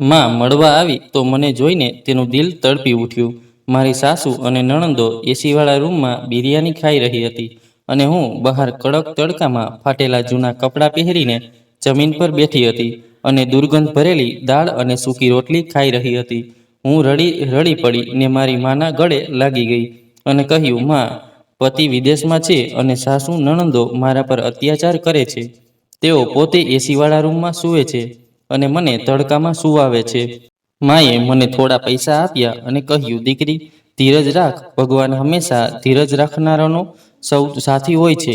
માં મળવા આવી તો મને જોઈને તેનું દિલ તડપી ઉઠ્યું. મારી સાસુ અને નણંદો એસીવાળા રૂમમાં બિરયાની ખાઈ રહી હતી અને હું બહાર કડક તડકામાં ફાટેલા જૂના કપડાં પહેરીને જમીન પર બેઠી હતી અને દુર્ગંધ ભરેલી દાળ અને સૂકી રોટલી ખાઈ રહી હતી. હું રડી પડી ને મારી માના ગળે લાગી ગઈ અને કહ્યું, માં, પતિ વિદેશમાં છે અને સાસુ નણંદો મારા પર અત્યાચાર કરે છે. તેઓ પોતે એસીવાળા રૂમમાં સૂવે છે અને મને તડકામાં સુવાવે છે. માએ મને થોડા પૈસા આપ્યા અને કહ્યું, દીકરી, ધીરજ રાખ. ભગવાન હંમેશા ધીરજ રાખનારાનો સાથી હોય છે.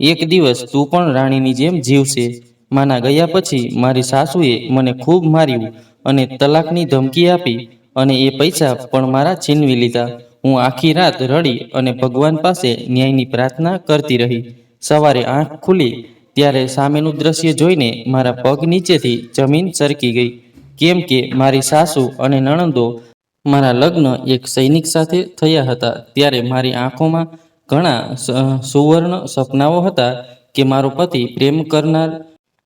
એક દિવસ તું પણ રાણીની જેમ જીવશે. માના ગયા પછી મારી સાસુએ મને ખૂબ માર્યું અને તલાકની ધમકી આપી અને એ પૈસા પણ મારા છીનવી લીધા. હું આખી રાત રડી અને ભગવાન પાસે ન્યાયની પ્રાર્થના કરતી રહી. સવારે આંખ ખુલી ત્યારે સામેનું દ્રશ્ય જોઈને મારા પગ નીચેથી જમીન સરકી ગઈ. કેમ કે મારી સાસુ અને નણંદો મારા લગ્ન એક સૈનિક સાથે થયા હતા ત્યારે મારી આંખોમાં ઘણા સુવર્ણ સપનાઓ હતા કે મારો પતિ પ્રેમ કરનાર,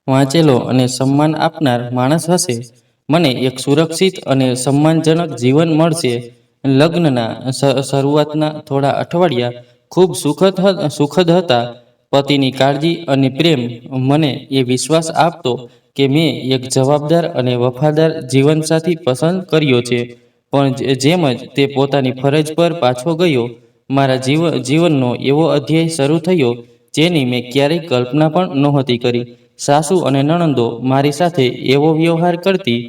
વાંચેલો અને સન્માન આપનાર માણસ હશે. મને એક સુરક્ષિત અને સન્માનજનક જીવન મળશે. લગ્નના શરૂઆતના થોડા અઠવાડિયા ખૂબ સુખદ હતા. પતિની કાળજી અને પ્રેમ મને એ વિશ્વાસ આપતો કે મેં એક જવાબદાર અને વફાદાર જીવનસાથી પસંદ કર્યો છે. પણ જેમ જ તે પોતાની ફરજ પર પાછો ગયો, મારા જીવનનો એવો અધ્યાય શરૂ થયો જેની મેં ક્યારેય કલ્પના પણ નહોતી કરી. સાસુ અને નણંદો મારી સાથે એવો વ્યવહાર કરતી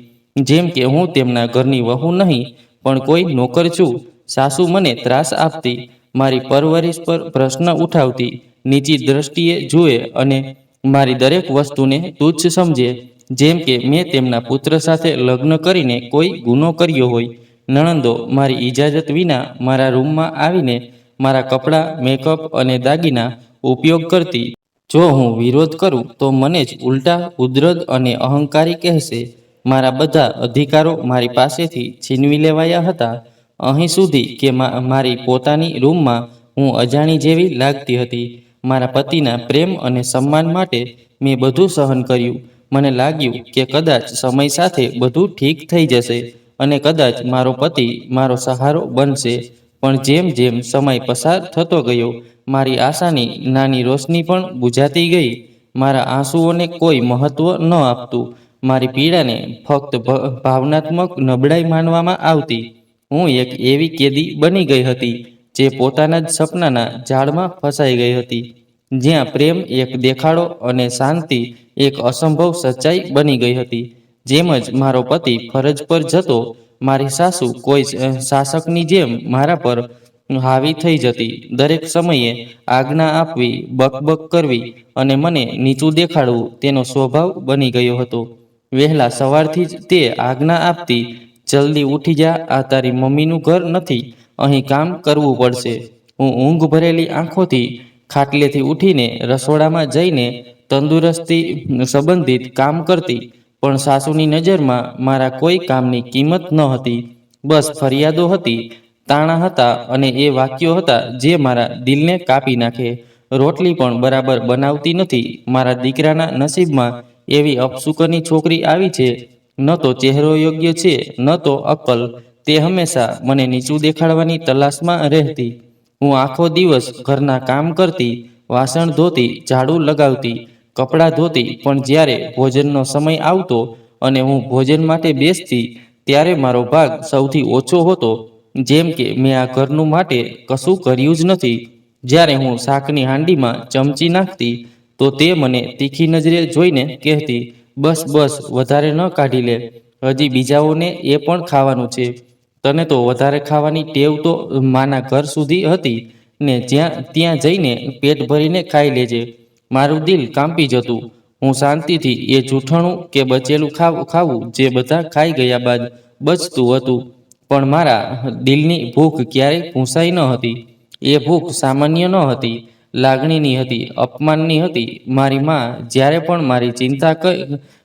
જેમ કે હું તેમના ઘરની વહુ નહીં પણ કોઈ નોકર છું. સાસુ મને ત્રાસ આપતી, મારી પરવરિશ પર પ્રશ્ન ઉઠાવતી, નીચી દ્રષ્ટિએ જુએ અને મારી દરેક વસ્તુને તુચ્છ સમજે, જેમ કે મેં તેમના પુત્ર સાથે લગ્ન કરીને કોઈ ગુનો કર્યો હોય. નણંદો મારી ઇજાજત વિના મારા રૂમમાં આવીને મારા કપડાં, મેકઅપ અને દાગીના ઉપયોગ કરતી. જો હું વિરોધ કરું તો મને જ ઉલટા ઉદ્ધત અને અહંકારી કહેશે. મારા બધા અધિકારો મારી પાસેથી છીનવી લેવાયા હતા. અહીં સુધી કે મારી પોતાની રૂમમાં હું અજાણી જેવી લાગતી હતી. મારા પતિના પ્રેમ અને સન્માન માટે મેં બધું સહન કર્યું. મને લાગ્યું કે કદાચ સમય સાથે બધું ઠીક થઈ જશે અને કદાચ મારો પતિ મારો સહારો બનશે. પણ જેમ જેમ સમય પસાર થતો ગયો, મારી આશાની નાની રોશની પણ બુઝાતી ગઈ. મારા આંસુઓને કોઈ મહત્વ ન આપતું. મારી પીડાને ફક્ત ભાવનાત્મક નબળાઈ માનવામાં આવતી. હું એક એવી કેદી બની ગઈ હતી જે પોતાના જ સપનાના જાળમાં ફસાઈ ગઈ હતી, જ્યાં પ્રેમ એક દેખાડો અને શાંતિ એક અસંભવ સચ્ચાઈ બની ગઈ હતી. જેમ જ મારો પતિ ફરજ પર જતો, મારી સાસુ કોઈ શાસકની જેમ મારા પર હાવી થઈ જતી. દરેક સમયે આજ્ઞા આપવી, બકબક કરવી અને મને નીચું દેખાડવું તેનો સ્વભાવ બની ગયો હતો. વહેલા સવારથી જ તે આજ્ઞા આપતી, જલ્દી ઉઠી જા, આ તારી મમ્મીનું ઘર નથી, અહીં કામ કરવું પડશે. હું ઊંઘ ભરેલી આંખોથી ખાટલેથી ઉઠીને રસોડામાં જઈને તંદુરસ્તી સંબંધિત કામ કરતી. પણ સાસુની નજરમાં મારા કોઈ કામની કિંમત ન હતી. બસ ફરિયાદો હતી, તાણા હતા અને એ વાક્યો હતા જે મારા દિલને કાપી નાખે. રોટલી પણ બરાબર બનાવતી નથી. મારા દીકરાના નસીબમાં એવી અપશુકનની છોકરી આવી છે. ન તો ચહેરો યોગ્ય છે, ન તો અક્કલ. તે હંમેશા મને નીચું દેખાડવાની તલાશમાં રહેતી. હું આખો દિવસ ઘરના કામ કરતી, વાસણ ધોતી, ઝાડુ લગાવતી, કપડાં ધોતી, પણ જ્યારે ભોજનનો સમય આવતો અને હું ભોજન માટે બેસતી ત્યારે મારો ભાગ સૌથી ઓછો હોતો. જેમ કે મેં આ ઘરનું માટે કશું કર્યું જ નથી. જ્યારે હું શાકની હાંડીમાં ચમચી નાખતી તો તે મને તીખી નજરે જોઈને કહેતી, બસ બસ, વધારે ન કાઢી લે, હજી બીજાઓને એ પણ ખાવાનું છે. તને તો વધારે ખાવાની ટેવ તો માના ઘર સુધી હતી ને, ત્યાં જઈને પેટ ભરીને ખાઈ લેજે. મારું દિલ કાંપી જતું. હું શાંતિથી એ જૂઠણું કે બચેલું ખાવું જે બધા ખાઈ ગયા બાદ બચતું હતું. પણ મારા દિલની ભૂખ ક્યારેય ભૂંસાઈ ન હતી. એ ભૂખ સામાન્ય ન હતી, લાગણીની હતી, અપમાનની હતી. મારી મા જ્યારે પણ મારી ચિંતા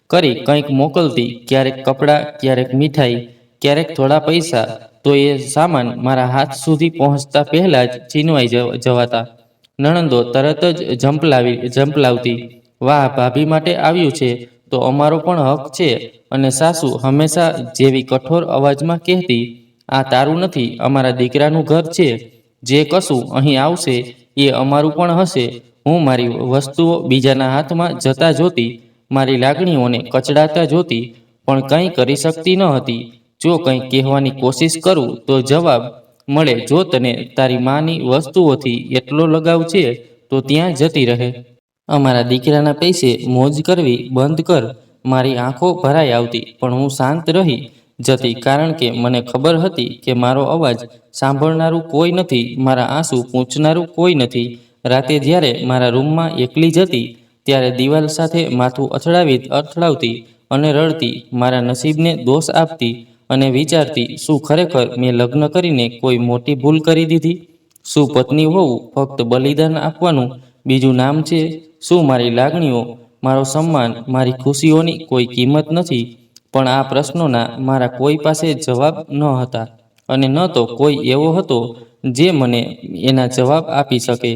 કરી કંઈક મોકલતી, ક્યારેક કપડાં, ક્યારેક મીઠાઈ, ક્યારેક થોડા પૈસા, તો એ સામાન મારા હાથ સુધી પહોંચતા પહેલા જ છીનવાઈ જવાતા. નણંદો તરત જ ઝંપલાવતી, વાહ, ભાભી માટે આવ્યું છે, તો અમારો પણ હક છે. અને સાસુ હંમેશા જેવી કઠોર અવાજમાં કહેતી, આ તારું નથી, અમારા દીકરાનું ઘર છે. જે કશું અહીં આવશે એ અમારું પણ હશે. હું મારી વસ્તુઓ બીજાના હાથમાં જતા જોતી, મારી લાગણીઓને કચડાતા જોતી, પણ કંઈ કરી શકતી ન હતી. જો કંઈ કહેવાની કોશિશ કરું તો જવાબ મળે, જો તને તારી માની વસ્તુઓથી એટલો લગાવ છે તો ત્યાં જતી રહે. અમારા દીકરાના પૈસે મોજ કરવી બંધ કર. મારી આંખો ભરાઈ આવતી, પણ હું શાંત રહી જતી, કારણ કે મને ખબર હતી કે મારો અવાજ સાંભળનારું કોઈ નથી, મારા આંસુ પૂંછનારું કોઈ નથી. રાતે જ્યારે મારા રૂમમાં એકલી જતી, ત્યારે દિવાલ સાથે માથું અથડાવતી અને રડતી, મારા નસીબને દોષ આપતી અને વિચારતી, શું ખરેખર મેં લગ્ન કરીને કોઈ મોટી ભૂલ કરી દીધી? શું પત્ની હોવું ફક્ત બલિદાન આપવાનું બીજું નામ છે? શું મારી લાગણીઓ, મારો સન્માન, મારી ખુશીઓની કોઈ કિંમત નથી? પણ આ પ્રશ્નોના મારા કોઈ પાસે જવાબ ન હતા, અને ન તો કોઈ એવો હતો જે મને એના જવાબ આપી શકે.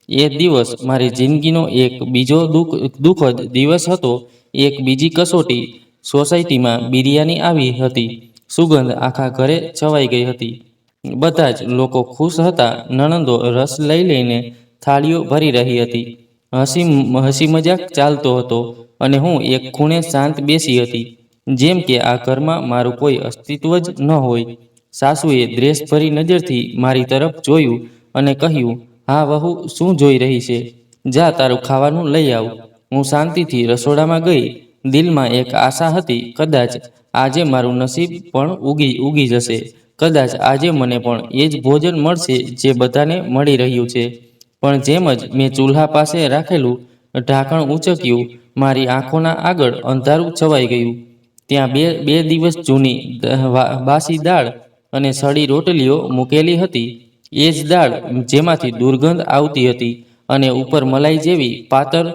એ દિવસ મારી જિંદગીનો એક બીજો દુઃખદ દિવસ હતો. એક બીજી કસોટી. સોસાયટીમાં બિરયાની આવી હતી. સુગંધ આખા ઘરે છવાઈ ગઈ હતી. બધા જ લોકો ખુશ હતા. નણંદો રસ લઈને થાળીઓ ભરી રહી હતી. હસી મજાક ચાલતો હતો, અને હું એક ખૂણે શાંત બેસી હતી, જેમ કે આ ઘરમાં મારું કોઈ અસ્તિત્વ જ ન હોય. સાસુએ દ્વેષભરી નજરથી મારી તરફ જોયું અને કહ્યું, હા વહુ, શું જોઈ રહી છે? જા, તારું ખાવાનું લઈ આવ. હું શાંતિથી રસોડામાં ગઈ. દિલમાં એક આશા હતી, કદાચ આજે મારું નસીબ પણ ઉગી જશે. કદાચ આજે મને પણ એ જ ભોજન મળશે જે બધાને મળી રહ્યું છે. પણ જેમ જ મેં ચૂલ્હા પાસે રાખેલું ઢાંકણ ઊંચક્યું, મારી આંખોના આગળ અંધારું છવાઈ ગયું. ત્યાં બે દિવસ જૂની બાસી દાળ અને સડી રોટલીઓ મૂકેલી હતી. એ જ દાળ જેમાંથી દુર્ગંધ આવતી હતી, અને ઉપર મલાઈ જેવી પાતર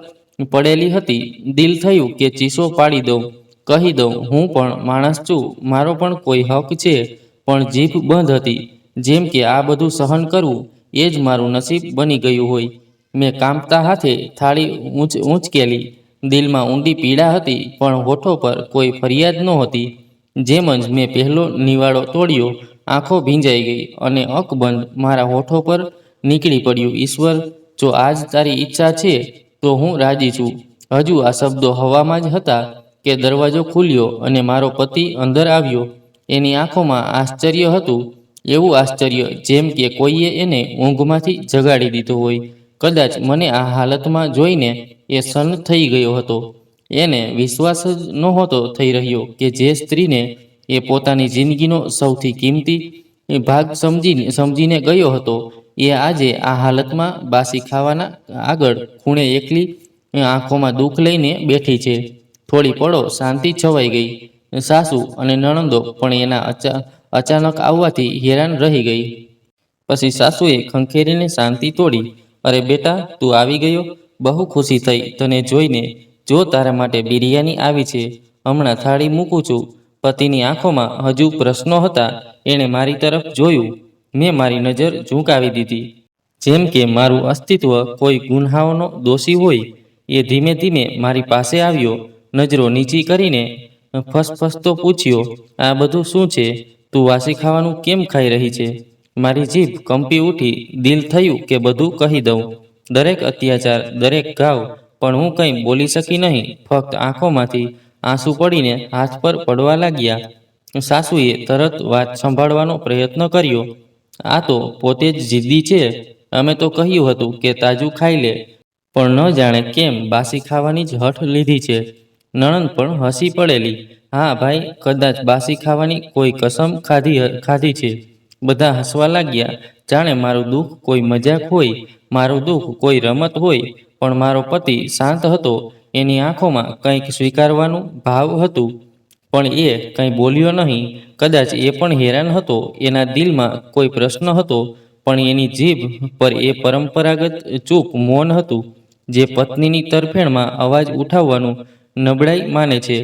પડેલી હતી. દિલ થયું કે ચીસો પાડી દઉં, કહી દઉં, હું પણ માણસ છું, મારો પણ કોઈ હક છે. પણ જીભ બંધ હતી, જેમ કે આ બધું સહન કરવું એ જ મારું નસીબ બની ગયું હોય. મેં કાંપતા હાથે થાળી ઊંચકેલી. દિલમાં ઊંડી પીડા હતી, પણ હોઠો પર કોઈ ફરિયાદ નહોતી. જેમ જ મેં પહેલો નિવાળો તોડ્યો, આંખો ભીંજાઈ ગઈ, અને અકબંધ મારા હોઠો પર નીકળી પડ્યું, ઈશ્વર, જો આજ તારી ઈચ્છા છે તો હું રાજી છું. હજુ આ શબ્દો હવામાં જ હતા કે દરવાજો ખુલ્યો અને મારો પતિ અંદર આવ્યો. એની આંખોમાં આશ્ચર્ય હતું, એવું આશ્ચર્ય જેમ કે કોઈએ એને ઊંઘમાંથી જગાડી દીધો હોય. કદાચ મને આ હાલતમાં જોઈને એ સન્ન થઈ ગયો હતો. એને વિશ્વાસ જ નહોતો થઈ રહ્યો કે જે સ્ત્રીને એ પોતાની જિંદગીનો સૌથી કિંમતી ભાગ સમજીને ગયો હતો, એ આજે આ હાલતમાં બાસી ખાવાના આગળ ખૂણે એકલી આંખોમાં દુઃખ લઈને બેઠી છે. થોડી પળો શાંતિ છવાઈ ગઈ. સાસુ અને નણંદો પણ એના અચાનક આવવાથી હેરાન રહી ગઈ. પછી સાસુએ ખંખેરીને શાંતિ તોડી. અરે બેટા, તું આવી ગયો, બહુ ખુશી થઈ તને જોઈને. જો તારા માટે બિરયાની આવી છે, હમણાં થાળી મૂકું છું. પતિની આંખોમાં હજુ પ્રશ્નો હતા. એણે મારી તરફ જોયું. મેં મારી નજર ઝુકાવી દીધી, જેમ કે મારું અસ્તિત્વ કોઈ ગુન્હાનો દોષી હોય. એ ધીમે ધીમે મારી પાસે આવ્યો, નજરો નીચી કરીને ફસફસતો પૂછ્યો, આ બધું શું છે? તું વાસી ખાવાનું કેમ ખાઈ રહી છે? મારી જીભ કંપી ઉઠી. દિલ થયું કે બધું કહી દઉં, દરેક અત્યાચાર, દરેક ઘાવ, પણ હું કંઈ બોલી શકી નહીં. ફક્ત આંખોમાંથી આંસુ પડીને હાથ પર પડવા લાગ્યા. સાસુએ તરત વાત સંભાળવાનો પ્રયત્ન કર્યો. આ તો પોતે જ જિદ્દી છે. અમે તો કહ્યું હતું કે તાજું ખાઈ લે, પણ ન જાણે કેમ બાસી ખાવાની જ હઠ લીધી છે. નણંદ પણ હસી પડેલી. હા ભાઈ, કદાચ બાસી ખાવાની કોઈ કસમ ખાધી છે. બધા હસવા લાગ્યા, જાણે મારું દુઃખ કોઈ મજાક હોય, મારું દુઃખ કોઈ રમત હોય. પણ મારો પતિ શાંત હતો. એની આંખોમાં કંઈક સ્વીકારવાનું ભાવ હતું, પણ એ કંઈ બોલ્યો નહીં. કદાચ એ પણ હેરાન હતો. એના દિલમાં કોઈ પ્રશ્ન હતો, પણ એની જીભ પર એ પરંપરાગત ચૂપ મૌન હતું, જે પત્નીની તરફેણમાં અવાજ ઉઠાવવાનું નબળાઈ માને છે.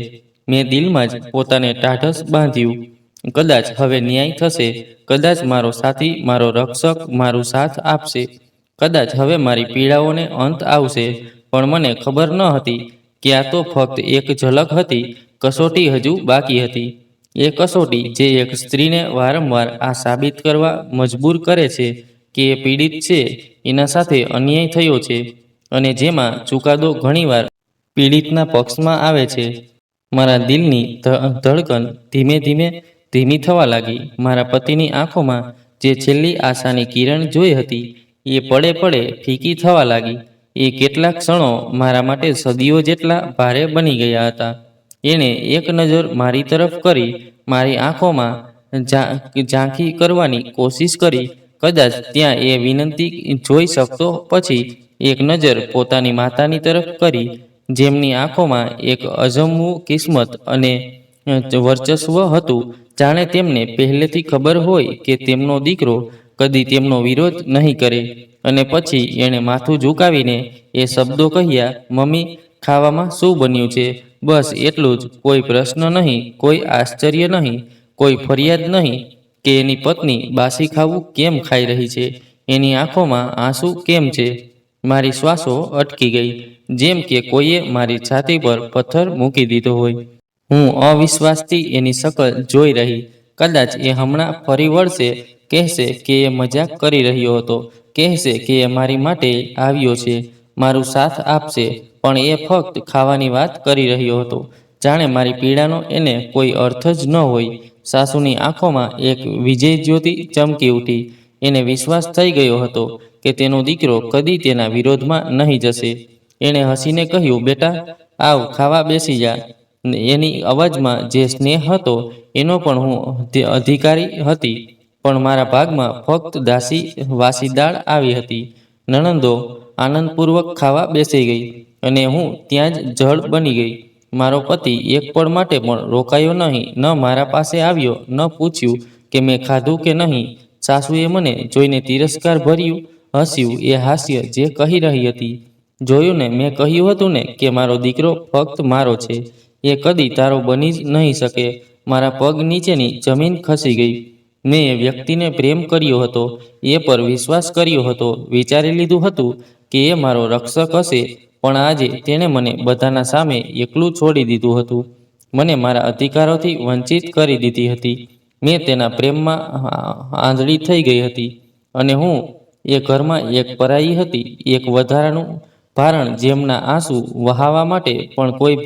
મેં દિલમાં જ પોતાને ટાઢસ બાંધ્યું. કદાચ હવે ન્યાય થશે. કદાચ મારો સાથી, મારો રક્ષક મારું સાથ આપશે. કદાચ હવે મારી પીડાઓને અંત આવશે. પણ મને ખબર ન હતી કે આ તો ફક્ત એક ઝલક હતી, કસોટી હજુ બાકી હતી. એ કસોટી જે એક સ્ત્રીને વારંવાર આ સાબિત કરવા મજબૂર કરે છે કે એ પીડિત છે, એના સાથે અન્યાય થયો છે, અને જેમાં ચુકાદો ઘણીવાર પીડિતના પક્ષમાં આવે છે. મારા દિલની ધડકન ધીમે ધીમે ધીમી થવા લાગી. મારા પતિની આંખોમાં જે છેલ્લી આશાની કિરણ જોઈ હતી, એ પડે પડે ફીકી થવા લાગી. એ કેટલાક ક્ષણો મારા માટે સદીઓ જેટલા ભારે બની ગયા હતા. એણે એક નજર મારી તરફ કરી, મારી આંખોમાં ઝાંખી કરવાની કોશિશ કરી. કદાચ ત્યાં એ વિનંતી જોઈ શકતો. પછી એક નજર પોતાની માતાની તરફ કરી, જેમની આંખોમાં એક અજમવું કિસ્મત અને વર્ચસ્વ હતું. જાણે તેમને પહેલેથી ખબર હોય કે તેમનો દીકરો કદી તેમનો વિરોધ નહીં કરે. અને પછી એણે માથું ઝુકાવીને એ શબ્દો કહ્યા, મમ્મી, ખાવામાં શું બન્યું છે? બસ એટલું જ. કોઈ પ્રશ્ન નહીં, કોઈ આશ્ચર્ય નહીં, કોઈ ફરિયાદ નહીં કે એની પત્ની બાસી ખાવું કેમ ખાઈ રહી છે, એની આંખોમાં આંસુ કેમ છે. મારી શ્વાસો અટકી ગઈ, જેમ કે કોઈએ મારી છાતી પર પથ્થર મૂકી દીધો હોય. હું અવિશ્વાસથી એની શકલ જોઈ રહી. કદાચ એ હમણાં ફરી વળશે, કહેશે કે એ મજાક કરી રહ્યો હતો, કહેશે કે એ મારી માટે આવ્યો છે, મારું સાથ આપશે, પણ એ ફક્ત ખાવાની વાત કરી રહ્યો હતો. જાણે મારી પીડાનો એને કોઈ અર્થ જ ન હોય. સાસુની આંખોમાં એક વિજય જ્યોતિ ચમકી ઉઠી. એને વિશ્વાસ થઈ ગયો હતો કે તેનો દીકરો કદી તેના વિરોધમાં નહીં જશે. એણે હસીને કહ્યું, બેટા, આવ, ખાવા બેસી જા. એની અવાજમાં જે સ્નેહ હતો, એનો પણ હું અધિકારી હતી, પણ મારા ભાગમાં ફક્ત દાસી વાસી દાળ આવી હતી. નણંદો આનંદપૂર્વક ખાવા બેસી ગઈ, અને હું ત્યાં જ જડ બની ગઈ. મારો પતિ એક પળ માટે પણ રોકાયો નહીં, ન મારા પાસે આવ્યો, ન પૂછ્યું કે મેં ખાધું કે નહીં. સાસુએ મને જોઈને તિરસ્કાર ભર્યું હસ્યું. એ હાસ્ય જે કહી રહી હતી, જોયું ને, મેં કહ્યું હતું ને કે મારો દીકરો ફક્ત મારો છે, એ કદી તારો બની જ નહીં શકે. મારા પગ નીચેની જમીન ખસી ગઈ. મેં એ વ્યક્તિને પ્રેમ કર્યો હતો, એ પર વિશ્વાસ કર્યો હતો, વિચારી લીધું હતું કે એ મારો રક્ષક હશે, પણ આજે તેણે મને બધાના સામે એકલું છોડી દીધું હતું. મને મારા અધિકારોથી વંચિત કરી દીધી હતી. મેં તેના પ્રેમમાં આંધળી થઈ ગઈ હતી, અને હું એ ઘરમાં એક પરાઈ હતી, એક વધારાનું ભારણ, જેમના આંસુ વહાવા માટે પણ કોઈ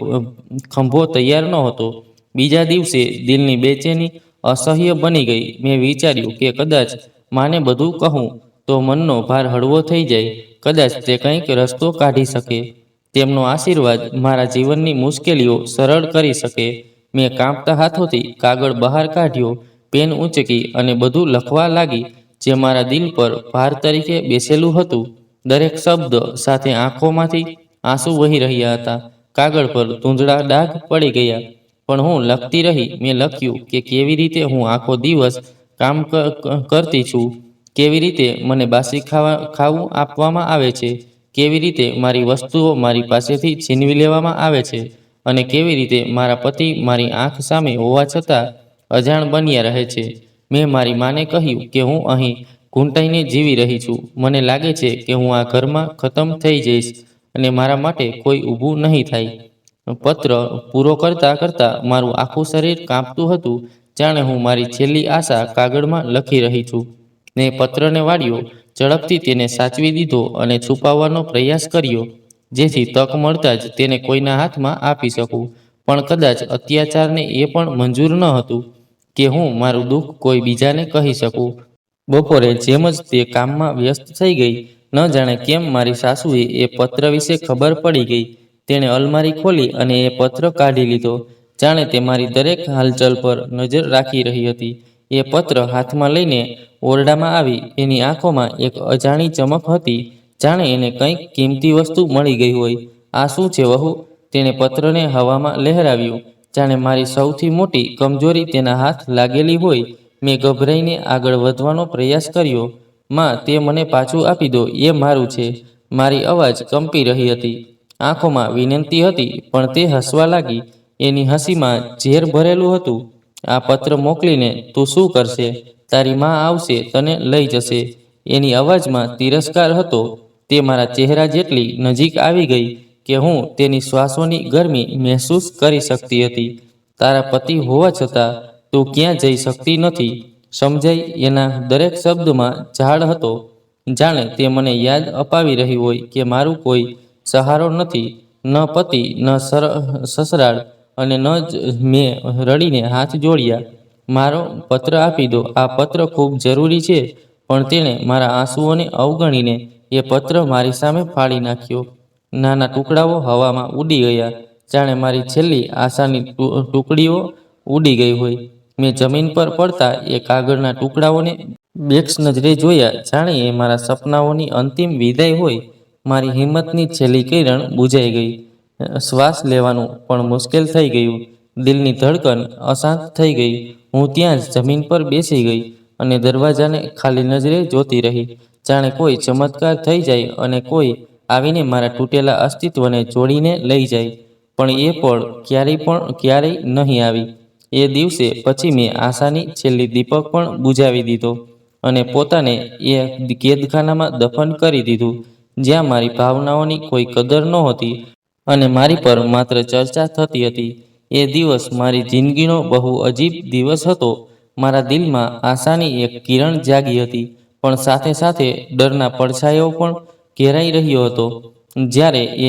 ખંભો તૈયાર ન હતો. બીજા દિવસે દિલની બેચેની અસહ્ય બની ગઈ. મેં વિચાર્યું કે કદાચ માને બધું કહું તો મનનો ભાર હળવો થઈ જાય, કદાચ તે કંઈક રસ્તો કાઢી શકે, તેમનો આશીર્વાદ મારા જીવનની મુશ્કેલીઓ સરળ કરી શકે. મેં કાંપતા હાથોથી કાગળ બહાર કાઢ્યો, પેન ઊંચકી અને બધું લખવા લાગી જે મારા દિલ પર ભાર તરીકે બેસેલું હતું. દરેક શબ્દ સાથે આંખોમાંથી આંસુ વહી રહ્યા હતા. કાગળ પર ધૂંધળા ડાઘ પડી ગયા, પણ હું લખતી રહી. મેં લખ્યું કે કેવી રીતે હું આખો દિવસ કામ કરતી છું, કેવી રીતે મને બાસી ખાવું આપવામાં આવે છે, કેવી રીતે મારી વસ્તુઓ મારી પાસેથી છીનવી લેવામાં આવે છે, અને કેવી રીતે મારા પતિ મારી આંખ સામે હોવા છતાં અજાણ બન્યા રહે છે. મેં મારી માને કહ્યું કે હું અહીં ઘૂંટાઈને જીવી રહી છું. મને લાગે છે કે હું આ ઘરમાં ખતમ થઈ જઈશ, અને મારા માટે કોઈ ઊભું નહીં થાય. પત્ર પૂરો કરતા કરતા મારું આખું શરીર કાંપતું હતું, જાણે હું મારી છેલ્લી આશા કાગળમાં લખી રહી છું. મેં પત્રને વાળ્યો, ઝડપથી તેને સાચવી દીધો અને છુપાવવાનો પ્રયાસ કર્યો, જેથી તક મળતા જ તેને કોઈના હાથમાં આપી શકું. પણ કદાચ અત્યાચારને એ પણ મંજૂર ન હતું કે હું મારું દુઃખ કોઈ બીજાને કહી શકું. બપોરે જેમ જ તે કામમાં વ્યસ્ત થઈ ગઈ, ન જાણે કેમ મારી સાસુએ એ પત્ર વિશે ખબર પડી ગઈ. તેણે અલમારી ખોલી અને એ પત્ર કાઢી લીધો, જાણે તે મારી દરેક હાલચલ પર નજર રાખી રહી હતી. એ પત્ર હાથમાં લઈને ઓરડામાં આવી. એની આંખોમાં એક અજાણી ચમક હતી, જાણે એને કંઈક કિંમતી વસ્તુ મળી ગઈ હોય. આ શું છે વહુ? તેણે પત્રને હવામાં લહેરાવ્યું, જાણે મારી સૌથી મોટી કમજોરી તેના હાથ લાગેલી હોય. મેં ગભરાઈને આગળ વધવાનો પ્રયાસ કર્યો. માં, તે મને પાછું આપી દો, એ મારું છે. મારી અવાજ કંપી રહી હતી, આંખોમાં વિનંતી હતી, પણ તે હસવા લાગી. એની હસીમાં ઝેર ભરેલું હતું. આ પત્ર મોકલીને તું શું કરશે? તારી માં આવશે, તને લઈ જશે. એની અવાજમાં તિરસ્કાર હતો. તે મારા ચહેરા જેટલી નજીક આવી ગઈ. કે હું તેની શ્વાસોની ગરમી મહેસૂસ કરી શકતી હતી. તારા પતિ હોવા છતાં તું ક્યાં જઈ શકતી નથી. સમજાય એના દરેક શબ્દમાં ઝાડ હતો, જાણે તે મને યાદ અપાવી રહી હોય કે મારું કોઈ સહારો નથી, ન પતિ, ન સસરાળ, અને ન જ. મેં રડીને હાથ જોડ્યા. મારો પત્ર આપી દો, આ પત્ર ખૂબ જરૂરી છે. પણ તેણે મારા આંસુઓને અવગણીને એ પત્ર મારી સામે ફાડી નાખ્યો. નાના ટુકડાઓ હવામાં ઉડી ગયા, જાણે મારી છેલ્લી આશાની ટુકડીઓ ઉડી ગઈ હોય. મેં જમીન પર પડતા એ કાગળના ટુકડાઓને બેક્ષ નજરે જોયા, જાણે એ મારા સપનાઓની અંતિમ વિદાય હોય. મારી હિંમતની છેલ્લી કિરણ બુઝાઈ ગઈ. શ્વાસ લેવાનું પણ મુશ્કેલ થઈ ગયું. દિલની ધડકન અશાંત થઈ ગઈ. હું ત્યાં જ જમીન પર બેસી ગઈ અને દરવાજાને ખાલી નજરે જોતી રહી, જાણે કોઈ ચમત્કાર થઈ જાય અને કોઈ આવીને મારા તૂટેલા અસ્તિત્વને જોડીને લઈ જાય. પણ એ પળ ક્યારેય નહીં આવી. એ દિવસે પછી મેં આશાની છેલ્લી દીપક પણ બુઝાવી દીધો અને પોતાને એ કેદખાનામાં દફન કરી દીધું, જ્યાં મારી ભાવનાઓની કોઈ કદર નહોતી અને મારી પર માત્ર ચર્ચા થતી હતી. એ દિવસ મારી જિંદગીનો બહુ અજીબ દિવસ હતો. મારા દિલમાં આશાની એક કિરણ જાગી હતી, પણ સાથે સાથે ડરના પડછાયો પણ ઘેરાઈ રહ્યો હતો. જ્યારે એ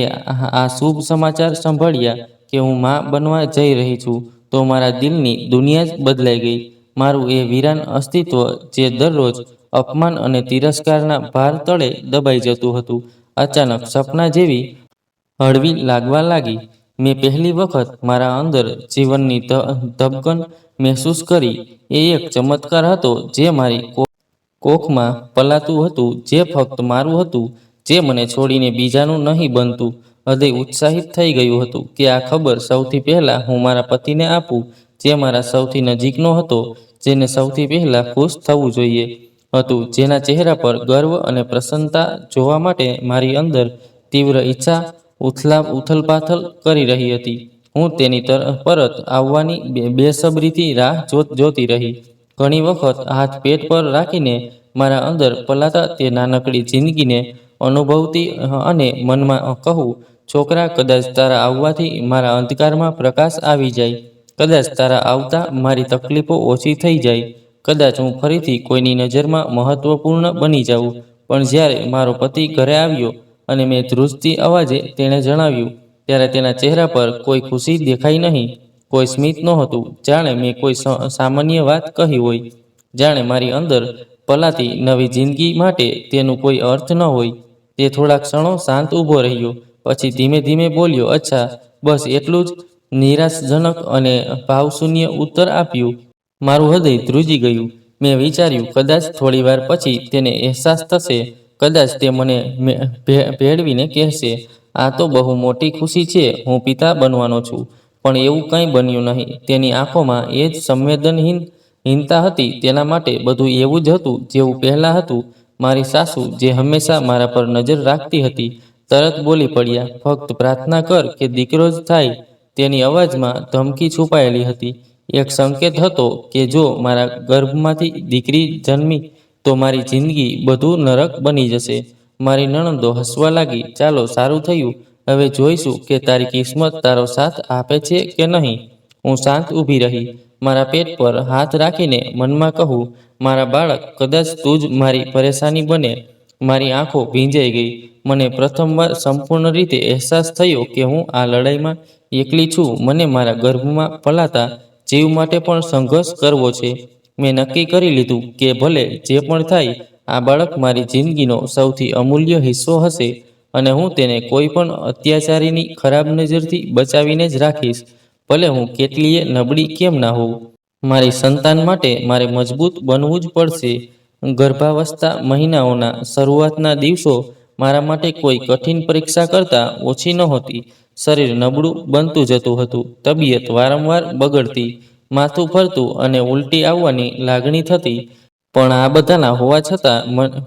આ શુભ સમાચાર સંભળ્યા કે હું માં બનવા જઈ રહી છું, તો મારા દિલની દુનિયા જ બદલાઈ ગઈ. મારું એ વીરાન અસ્તિત્વ, જે દરરોજ અપમાન અને તિરસ્કારના ભાર તળે દબાઈ જતું હતું, અચાનક સપના જેવી હળવી લાગવા લાગી. મેં પહેલી વખત મારા અંદર જીવનની ધબકન મહેસૂસ કરી. એ એક ચમત્કાર હતો જે મારી કોખમાં પલાતું હતું, જે ફક્ત મારું હતું, જે મને છોડીને બીજાનું નહીં બનતું. હૃદય ઉત્સાહિત થઈ ગયું હતું કે આ ખબર સૌથી પહેલાં હું મારા પતિને આપું, જે મારા સૌથી નજીકનો હતો, જેને સૌથી પહેલાં ખુશ થવું જોઈએ હતું, જેના ચહેરા પર ગર્વ અને પ્રસન્નતા જોવા માટે મારી અંદર તીવ્ર ઈચ્છા ઉથલપાથલ કરી રહી હતી. હું તેની પરત આવવાની બેસબરીથી રાહ જોતી રહી. ઘણી વખત હાથ પેટ પર રાખીને મારા અંદર પલાતા તે નાનકડી જિંદગીને અનુભવતી અને મનમાં કહું, છોકરા, કદાચ તારા આવવાથી મારા અંધકારમાં પ્રકાશ આવી જાય. કદાચ તારા આવતા મારી તકલીફો ઓછી થઈ જાય. કદાચ હું ફરીથી કોઈની નજરમાં મહત્વપૂર્ણ બની જાઉં. પણ જ્યારે મારો પતિ ઘરે આવ્યો અને મેં ધ્રુજતી અવાજે તેણે જણાવ્યું, ત્યારે તેના ચહેરા પર કોઈ ખુશી દેખાઈ નહીં, કોઈ સ્મિત નહોતું. જાણે મેં કોઈ સામાન્ય વાત કહી હોય, જાણે મારી અંદર પલાતી નવી જિંદગી માટે તેનું કોઈ અર્થ ન હોય. તે થોડા ક્ષણો શાંત ઊભો રહ્યો, પછી ધીમે ધીમે બોલ્યો, અચ્છા, બસ એટલું જ? નિરાશજનક અને ભાવશૂન્ય ઉત્તર આપ્યું. મારું હૃદય ધ્રુજી ગયું. મેં વિચાર્યું, કદાચ થોડી વાર પછી તેને અહેસાસ થશે. કદાચ તે મને ભેળવીને કહેશે, આ તો બહુ મોટી ખુશી છે, હું પિતા બનવાનો છું. પણ એવું કંઈ બન્યું નહીં. તેની આંખોમાં એ જ સંવેદનહીનતા હતી. તેના માટે બધું એવું જ હતું જેવું પહેલાં હતું. મારી સાસુ, જે હંમેશા મારા પર નજર રાખતી હતી, તરત બોલી પડ્યા, ફક્ત પ્રાર્થના કર કે દીકરો જ થાય. તેની અવાજમાં ધમકી છુપાયેલી હતી. એક સંકેત હતો કે જો મારા ગર્ભમાંથી દીકરી જન્મી તો મારી જિંદગી બધું નરક બની જશે. મારી નણંદો હસવા લાગી, ચાલો, સારું થયું. હવે જોઈશું કે તારી કિસ્મત તારો સાથ આપે છે કે નહીં. હું શાંત ઊભી રહી, મારા પેટ પર હાથ રાખીને મનમાં કહું, મારા બાળક, કદાચ તું જ મારી પરેશાની બને. મારી આંખો ભીંજાઈ ગઈ. મને પ્રથમવાર સંપૂર્ણ રીતે અહેસાસ થયો કે હું આ લડાઈમાં એકલી છું. મને મારા ગર્ભમાં પલાતા જીવ માટે પણ સંઘર્ષ કરવો છે. મેં નક્કી કરી લીધું કે ભલે જે પણ થાય, આ બાળક મારી જિંદગીનો સૌથી અમૂલ્ય હિસ્સો હશે અને હું તેને કોઈ પણ અત્યાચારીની ખરાબ નજરથી બચાવીને જ રાખીશ, ભલે હું કેટલીય નબળી કેમ ના હોઉં. મારી સંતાન માટે મારે મજબૂત બનવું જ પડશે. ગર્ભાવસ્થા મહિનાઓના શરૂઆતના દિવસો મારા માટે કોઈ કઠિન પરીક્ષા કરતાં ઓછી નહોતી. શરીર નબળું બનતું જતું હતું, તબિયત વારંવાર બગડતી, માથું ફરતું અને ઉલટી આવવાની લાગણી થતી. પણ આ બધાના હોવા છતાં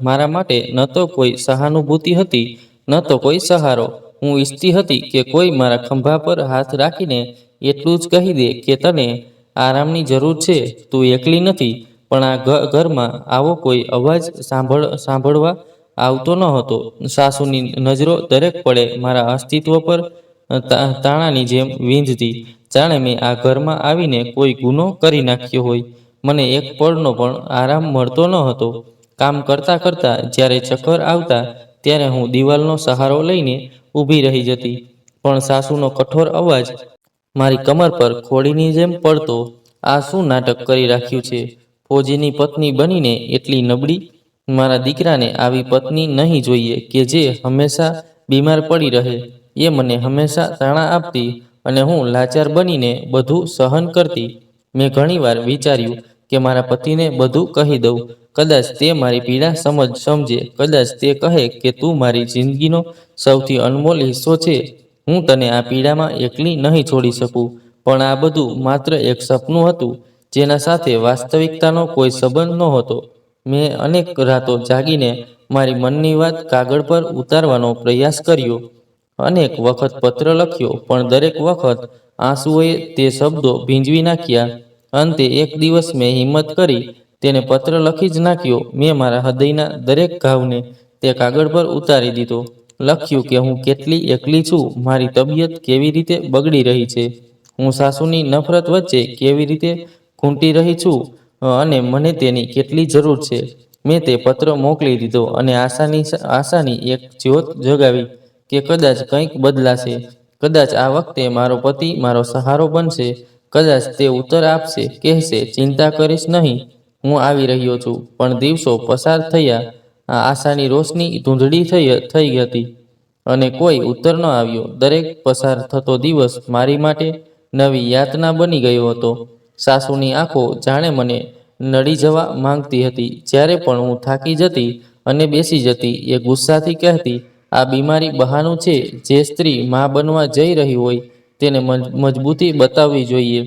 મારા માટે ન તો કોઈ સહાનુભૂતિ હતી, ન તો કોઈ સહારો. હું ઈચ્છતી હતી કે કોઈ મારા ખંભા પર હાથ રાખીને એટલું જ કહી દે કે તને આરામની જરૂર છે, તું એકલી નથી. પણ આ ઘરમાં આવો કોઈ અવાજ સાંભળવા આવતો ન હતો. સાસુની નજરો દરેક પળે મારા અસ્તિત્વ પર તાણાની જેમ વીંધતી, જાણે મેં આ ઘરમાં આવીને કોઈ ગુનો કરી નાખ્યો હોય. મને એક પળનો પણ આરામ મળતો ન હતો. કામ કરતાં કરતાં જ્યારે ચક્કર આવતા, ત્યારે હું દિવાલનો સહારો લઈને ઊભી રહી જતી, પણ સાસુનો કઠોર અવાજ મારી કમર પર ખોડીની જેમ પડતો. આ શું નાટક કરી રાખ્યું છે? ફોજીની પત્ની બનીને એટલી નબળી? મારા દીકરાને આવી પત્ની નહીં જોઈએ કે જે હંમેશા બીમાર પડી રહે. એ મને હંમેશા તાણા આપતી અને હું લાચાર બનીને બધું સહન કરતી. મેં ઘણીવાર વિચાર્યું કે મારા પતિને બધું કહી દઉં. કદાચ તે મારી પીડા સમજે. કદાચ તે કહે કે તું મારી જિંદગીનો સૌથી અનમોલ હિસ્સો છે. હું તને આ પીડામાં એકલી નહીં છોડી શકું. પણ આ બધું માત્ર એક સપનું હતું, જેના સાથે વાસ્તવિકતાનો કોઈ સંબંધ નહોતો. મેં અનેક રાતો જાગીને મારી મનની વાત કાગળ પર ઉતારવાનો પ્રયાસ કર્યો. અનેક વખત પત્ર લખ્યો, પણ દરેક વખત આંસુઓએ તે શબ્દો ભીંજવી નાખ્યા. અંતે એક દિવસ મેં હિંમત કરી તેને પત્ર લખી જ નાખ્યો. મેં મારા હૃદયના દરેક ઘાવને તે કાગળ પર ઉતારી દીધો. લખ્યું કે હું કેટલી એકલી છું, મારી તબિયત કેવી રીતે બગડી રહી છે, હું સાસુની નફરત વચ્ચે કેવી રીતે ખૂંટી રહી છું, અને મને તેની કેટલી જરૂર છે. મેં તે પત્ર મોકલી દીધો અને આશાની એક જ્યોત જગાવી કે કદાચ કંઈક બદલાશે. કદાચ આ વખતે મારો પતિ મારો સહારો બનશે. કદાચ તે ઉત્તર આપશે, કહેશે, ચિંતા કરીશ નહીં, હું આવી રહ્યો છું. પણ દિવસો પસાર થયા, આ આશાની રોશની ધૂંધળી થઈ હતી અને કોઈ ઉત્તર ન આવ્યો. દરેક પસાર થતો દિવસ મારી માટે નવી યાતના બની ગયો હતો. સાસુની આંખો જાણે મને નડી જવા માંગતી હતી. જ્યારે પણ હું થાકી જતી અને બેસી જતી, એ ગુસ્સાથી કહેતી, આ બીમારી બહાનું છે. જે સ્ત્રી મા બનવા જઈ રહી હોય તેને મજબૂતી બતાવવી જોઈએ,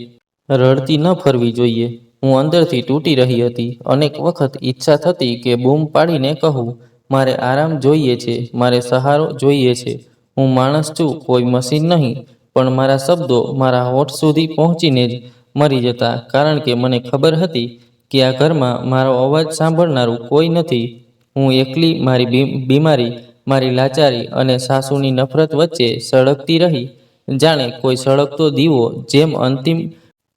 રડતી ન ફરવી જોઈએ. હું અંદરથી તૂટી રહી હતી. અનેક વખત ઈચ્છા થતી કે બૂમ પાડીને કહું, મારે આરામ જોઈએ છે, મારે સહારો જોઈએ છે. હું માણસ છું, કોઈ મશીન નહીં. પણ મારા શબ્દો મારા હોઠ સુધી પહોંચીને જ મરી જતા, કારણ કે મને ખબર હતી કે આ ઘરમાં મારો અવાજ સાંભળનારું કોઈ નથી. હું એકલી મારી બીમારી, મારી લાચારી અને સાસુની નફરત વચ્ચે સળગતી રહી, જાણે કોઈ સળગતો દીવો, જેમ અંતિમ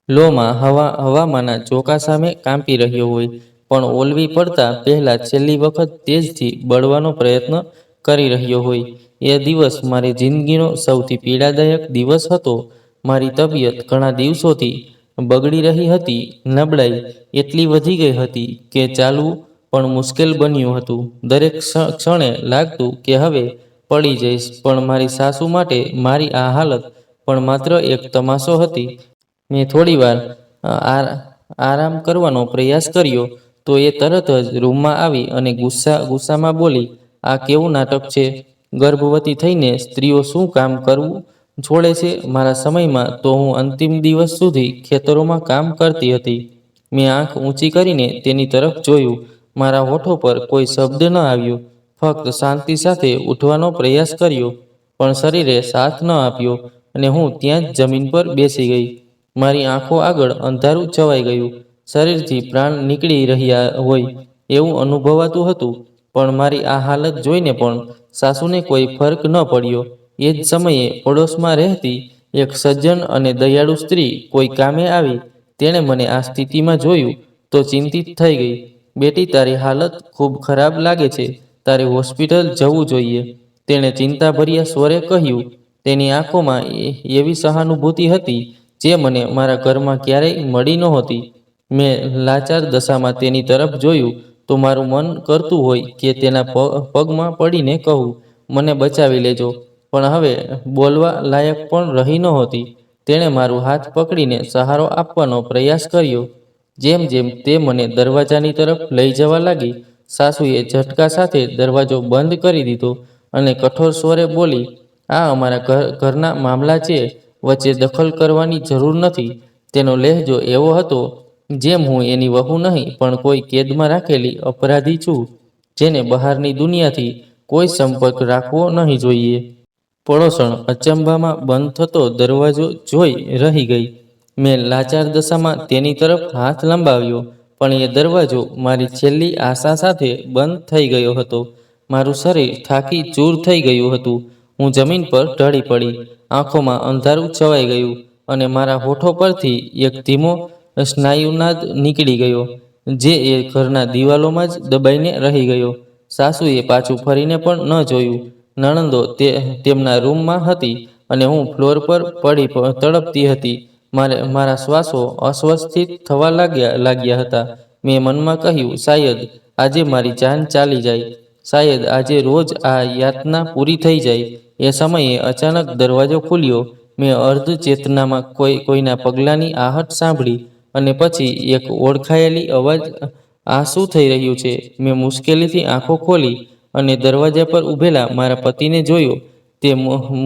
લોમાં હવામાંના ઝોકા સામે કાંપી રહ્યો હોય, પણ ઓલવી પડતા પહેલા છેલ્લી વખત તેજથી બળવાનો પ્રયત્ન કરી રહ્યો હોય. એ દિવસ મારી જિંદગીનો સૌથી પીડાદાયક દિવસ હતો. મારી તબિયત ઘણા દિવસોથી બગડી રહી હતી. નબળાઈ એટલી વધી ગઈ હતી કે ચાલવું પણ મુશ્કેલ બન્યું હતું. દરેક ક્ષણે લાગતું કે હવે પડી જઈશ. પણ મારી સાસુ માટે મારી આ હાલત પણ માત્ર એક તમાશો હતી. મેં થોડીવાર આરામ કરવાનો પ્રયાસ કર્યો તો એ તરત જ રૂમમાં આવી અને ગુસ્સામાં બોલી, આ કેવું નાટક છે? ગર્ભવતી થઈને સ્ત્રીઓ શું કામ કરવું છોડે છે? મારા સમયમાં તો હું અંતિમ દિવસ સુધી ખેતરોમાં કામ કરતી હતી. મેં આંખ ઊંચી કરીને તેની તરફ જોયું. મારા હોઠો પર કોઈ શબ્દ ન આવ્યો. ફક્ત શાંતિ સાથે ઉઠવાનો પ્રયાસ કર્યો, પણ શરીરે સાથ ન આપ્યો અને હું ત્યાં જ જમીન પર બેસી ગઈ. મારી આંખો આગળ અંધારું છવાઈ ગયું. શરીરથી પ્રાણ નીકળી રહ્યા હોય એવું અનુભવાતું હતું. પણ મારી આ હાલત જોઈને પણ સાસુને કોઈ ફર્ક ન પડ્યો. એ જ સમયે પડોશમાં રહેતી એક સજ્જન અને દયાળુ સ્ત્રી કોઈ કામે આવી. તેણે મને આ સ્થિતિમાં જોયું તો ચિંતિત થઈ ગઈ. બેટી, તારી હાલત ખૂબ ખરાબ લાગે છે, તારે હોસ્પિટલ જવું જોઈએ, તેણે ચિંતાભર્યા સ્વરે કહ્યું. તેની આંખોમાં એવી સહાનુભૂતિ હતી જે મને મારા ઘરમાં ક્યારેય મળી નહોતી. મેં લાચાર દશામાં તેની તરફ જોયું તો મારું મન કરતું હોય કે તેના પગમાં પડીને કહું, મને બચાવી લેજો. પણ હવે બોલવા લાયક પણ રહી નહોતી. તેણે મારું હાથ પકડીને સહારો આપવાનો પ્રયાસ કર્યો. જેમ જેમ તે મને દરવાજાની તરફ લઈ જવા લાગી, સાસુએ ઝટકા સાથે દરવાજો બંધ કરી દીધો અને કઠોર સ્વરે બોલી, આ અમારા ઘરના મામલા છે, વચ્ચે દખલ કરવાની જરૂર નથી. તેનો લહેજો એવો હતો જેમ હું એની વહુ નહીં, પણ કોઈ કેદમાં રાખેલી અપરાધી છું, જેને બહારની દુનિયાથી કોઈ સંપર્ક રાખવો નહીં જોઈએ. પડોશણ અચંબામાં બંધ થતો દરવાજો જોઈ રહી ગઈ. મેં લાચાર દશામાં તેની તરફ હાથ લંબાવ્યો, પણ એ દરવાજો મારી છેલ્લી આશા સાથે બંધ થઈ ગયો હતો. મારું શરીર થાકી ચૂર થઈ ગયું હતું. હું જમીન પર ઢળી પડી. આંખોમાં અંધારું છવાઈ ગયું અને મારા હોઠો પરથી એક ધીમો સ્નાયુનાદ નીકળી ગયો, જે એ ઘરના દિવાલોમાં જ દબાઈને રહી ગયો. સાસુએ પાછું ફરીને પણ ન જોયું. નણંદો તેમના રૂમમાં હતી અને હું ફ્લોર પર પડી તડપતી હતી. મારા શ્વાસો અસ્વસ્થિત થવા લાગ્યા હતા. મેં મનમાં કહ્યું, શાયદ આજે મારી જાન ચાલી જાય, શાયદ આજે રોજ આ યાતના પૂરી થઈ જાય. એ સમયે અચાનક દરવાજો ખુલ્યો. મેં અર્ધ ચેતનામાં કોઈના પગલાંની આહટ સાંભળી અને પછી એક ઓળખાયેલી અવાજ, આ શું થઈ રહ્યું છે? મેં મુશ્કેલીથી આંખો ખોલી અને દરવાજા પર ઊભેલા મારા પતિને જોયો. તે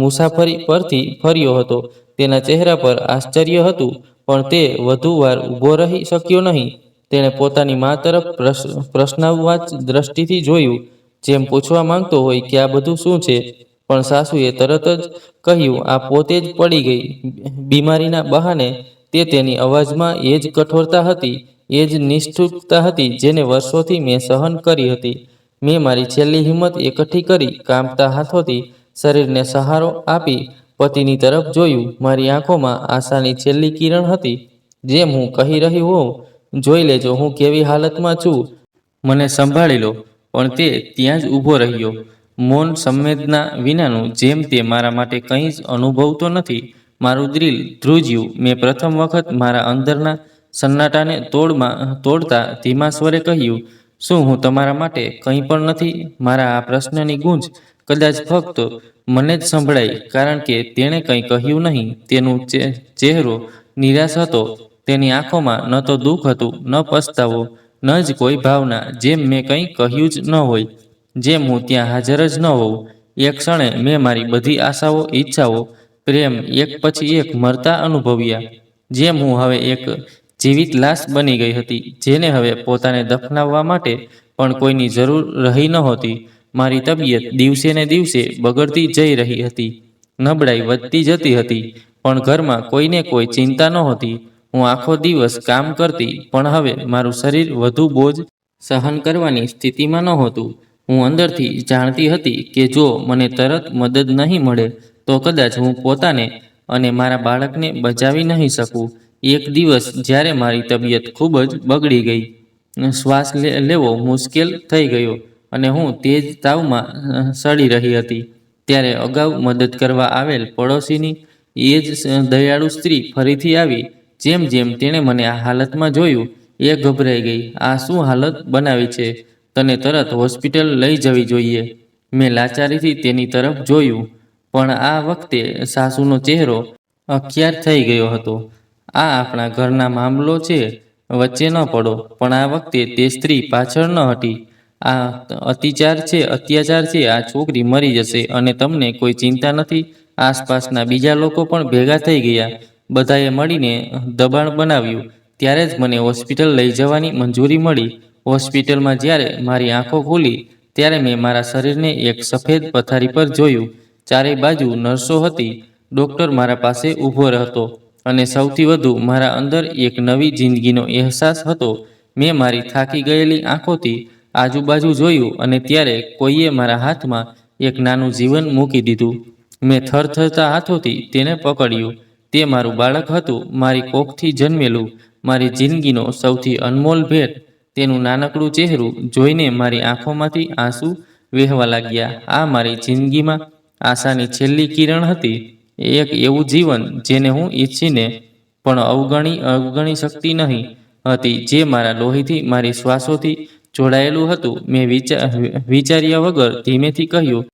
મુસાફરી પરથી ફર્યો હતો. તેના ચહેરા પર આશ્ચર્ય હતું, પણ તે વધુ વાર ઊભો રહી શક્યો નહીં. તેણે પોતાની મા તરફ પ્રશ્નાવવાચ દ્રષ્ટિથી જોયું, જેમ પૂછવા માંગતો હોય કે આ બધું શું છે? પણ સાસુએ તરત જ કહ્યું, આ પોતે જ પડી ગઈ બીમારીના બહાને. તેની અવાજમાં એ જ કઠોરતા હતી, એ જ નિષ્ઠુરતા હતી જેને વર્ષોથી મેં સહન કરી હતી. મેં મારી છેલ્લી હિંમત એકઠી કરી કાંપતા હાથોથી શરીરને સહારો આપી પતિની તરફ જોયું. મારી આંખોમાં આશાની છેલ્લી કિરણ હતી, જેમ હું કહી રહ્યું હોઉં, જોઈ લેજો હું કેવી હાલતમાં છું, મને સંભાળી લો. પણ તે ત્યાં જ ઊભો રહ્યો, મૌન સંવેદના વિનાનું, જેમ તે મારા માટે કંઈ જ અનુભવતો નથી. મારું દિલ ધ્રુજ્યું. મેં પ્રથમ વખત મારા અંદરના સન્નાટાને તોડતા ધીમા સ્વરે કહ્યું, શું હું તમારા માટે કંઈ પણ નથી? મારા આ પ્રશ્નની ગૂંજ કદાચ ફક્ત મને જ સંભળાઈ, કારણ કે તેણે કંઈ કહ્યું નહીં. તેનું ચહેરો નિરાશ હતો. તેની આંખોમાં ન તો દુઃખ હતું, ન પસ્તાવો, ન જ કોઈ ભાવના. જેમ મેં કંઈ કહ્યું જ ન હોય, જેમ હું ત્યાં હાજર જ ન હોઉં. એક ક્ષણે મેં મારી બધી આશાઓ, ઈચ્છાઓ, પ્રેમ એક પછી એક મરતા અનુભવ્યા. જેમ હું હવે એક જીવિત લાશ બની ગઈ હતી, જેને હવે પોતાને દફનાવવા માટે પણ કોઈની જરૂર રહી નહોતી. મારી તબિયત દિવસે ને દિવસે બગડતી જઈ રહી હતી. નબળાઈ વધતી જતી હતી, પણ ઘરમાં કોઈને કોઈ ચિંતા નહોતી. હું આખો દિવસ કામ કરતી, પણ હવે મારું શરીર વધુ બોજ સહન કરવાની સ્થિતિમાં નહોતું. હું અંદરથી જાણતી હતી કે જો મને તરત મદદ નહીં મળે તો કદાચ હું પોતાને અને મારા બાળકને બચાવી નહીં શકું. એક દિવસ જ્યારે મારી તબિયત ખૂબ જ બગડી ગઈ, શ્વાસ લેવો મુશ્કેલ થઈ ગયો અને હું તેજ તાવમાં સડી રહી હતી, ત્યારે અગાઉ મદદ કરવા આવેલ પડોશીની એ જ દયાળુ સ્ત્રી ફરીથી આવી. જેમ તેણે મને આ હાલતમાં જોયું, એ ગભરાઈ ગઈ. આ શું હાલત બનાવી છે? તને તરત હોસ્પિટલ લઈ જવી જોઈએ. મેં લાચારીથી તેની તરફ જોયું, પણ આ વખતે સાસુનો ચહેરો અખ્યાર થઈ ગયો હતો. આ આપણા ઘરના મામલો છે, વચ્ચે ન પડો. પણ આ વખતે તે સ્ત્રી પાછળ ન હટી. આ અત્યાચાર છે. આ છોકરી મરી જશે અને તમને કોઈ ચિંતા નથી. આસપાસના બીજા લોકો પણ ભેગા થઈ ગયા. બધાએ મળીને દબાણ બનાવ્યું. ત્યારે જ મને હોસ્પિટલ લઈ જવાની મંજૂરી મળી. હોસ્પિટલમાં જ્યારે મારી આંખો ખુલી, ત્યારે મેં મારા શરીરને એક સફેદ પથારી પર જોયું. ચારેય બાજુ નર્સો હતી. ડૉક્ટર મારા પાસે ઊભો હતો અને સૌથી વધુ મારા અંદર એક નવી જિંદગીનો અહેસાસ હતો. મેં મારી થાકી ગયેલી આંખોથી આજુબાજુ જોયું અને ત્યારે કોઈએ મારા હાથમાં એક નાનું જીવન મૂકી દીધું. મેં થરથરતા હાથોથી તેને પકડ્યું. તે મારું બાળક હતું, મારી કોખથી જન્મેલું, મારી જિંદગીનો સૌથી અનમોલ ભેટ. તેનું નાનકડું ચહેરું જોઈને મારી આંખોમાંથી આંસુ વહેવા લાગ્યા. આ મારી જિંદગીમાં આશાની છેલ્લી કિરણ હતી. એક એવું જીવન જેને હું ઈચ્છીને પણ અવગણી શકતી નહીં હતી, જે મારા લોહીથી, મારી શ્વાસોથી જોડાયેલું હતું. મેં વિચાર્યા વગર ધીમેથી કહ્યું,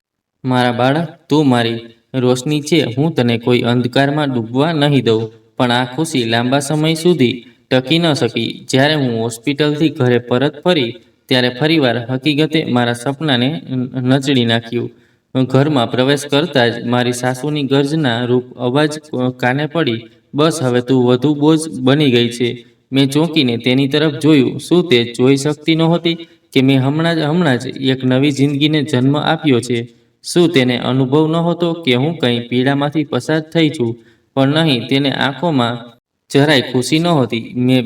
મારા બાળક, તું મારી રોશની છે. હું તને કોઈ અંધકારમાં ડૂબવા નહીં દઉં. પણ આ ખુશી લાંબા સમય સુધી ટકી ન શકી. જ્યારે હું હોસ્પિટલથી ઘરે પરત ફરી, ત્યારે ફરીવાર હકીકતે મારા સપનાને નચડી નાખ્યું. ઘરમાં પ્રવેશ કરતા જ મારી સાસુની ગર્જના રૂપ અવાજ કાને પડી, બસ હવે તું વધુ બોજ બની ગઈ છે. મેં ચોંકીને તેની તરફ જોયું. શું તે જોઈ શકતી નહોતી કે મેં હમણાં જ એક નવી જિંદગીને જન્મ આપ્યો છે? શું તેને અનુભવ નહોતો કે હું કંઈ પીડામાંથી પસાર થઈ છું? પણ નહીં, તેને આંખોમાં જરાય ખુશી નહોતી. મેં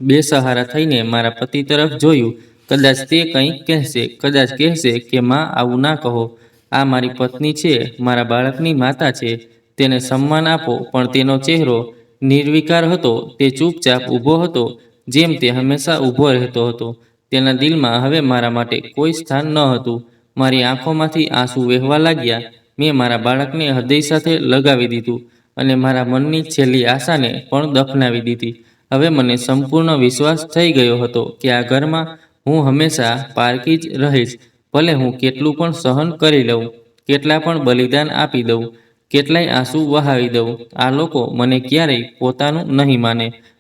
બેસહારા થઈને મારા પતિ તરફ જોયું. કદાચ તે કંઈક કહેશે, કદાચ કહેશે કે માં આવું ના કહો, આ મારી પત્ની છે, મારા બાળકની માતા છે, તેને સન્માન આપો. પણ તેનો ચહેરો નિર્વિકાર હતો. તે ચૂપચાપ ઊભો હતો, જેમ તે હંમેશા ઊભો રહેતો હતો. તેના દિલમાં હવે મારા માટે કોઈ સ્થાન ન હતું. મારી આંખોમાંથી આંસુ વહેવા લાગ્યા. મેં મારા બાળકને હૃદય સાથે લગાવી દીધું અને મારા મનની છેલ્લી આશાને પણ દફનાવી દીધી. હવે મને સંપૂર્ણ વિશ્વાસ થઈ ગયો હતો કે આ ઘરમાં હું હંમેશા પારકી જ રહીશ. ભલે હું કેટલું પણ સહન કરી લઉં, કેટલા પણ બલિદાન આપી દઉં, કેટલાય આંસુ વહાવી દઉં, આ લોકો મને ક્યારેય પોતાનું નહીં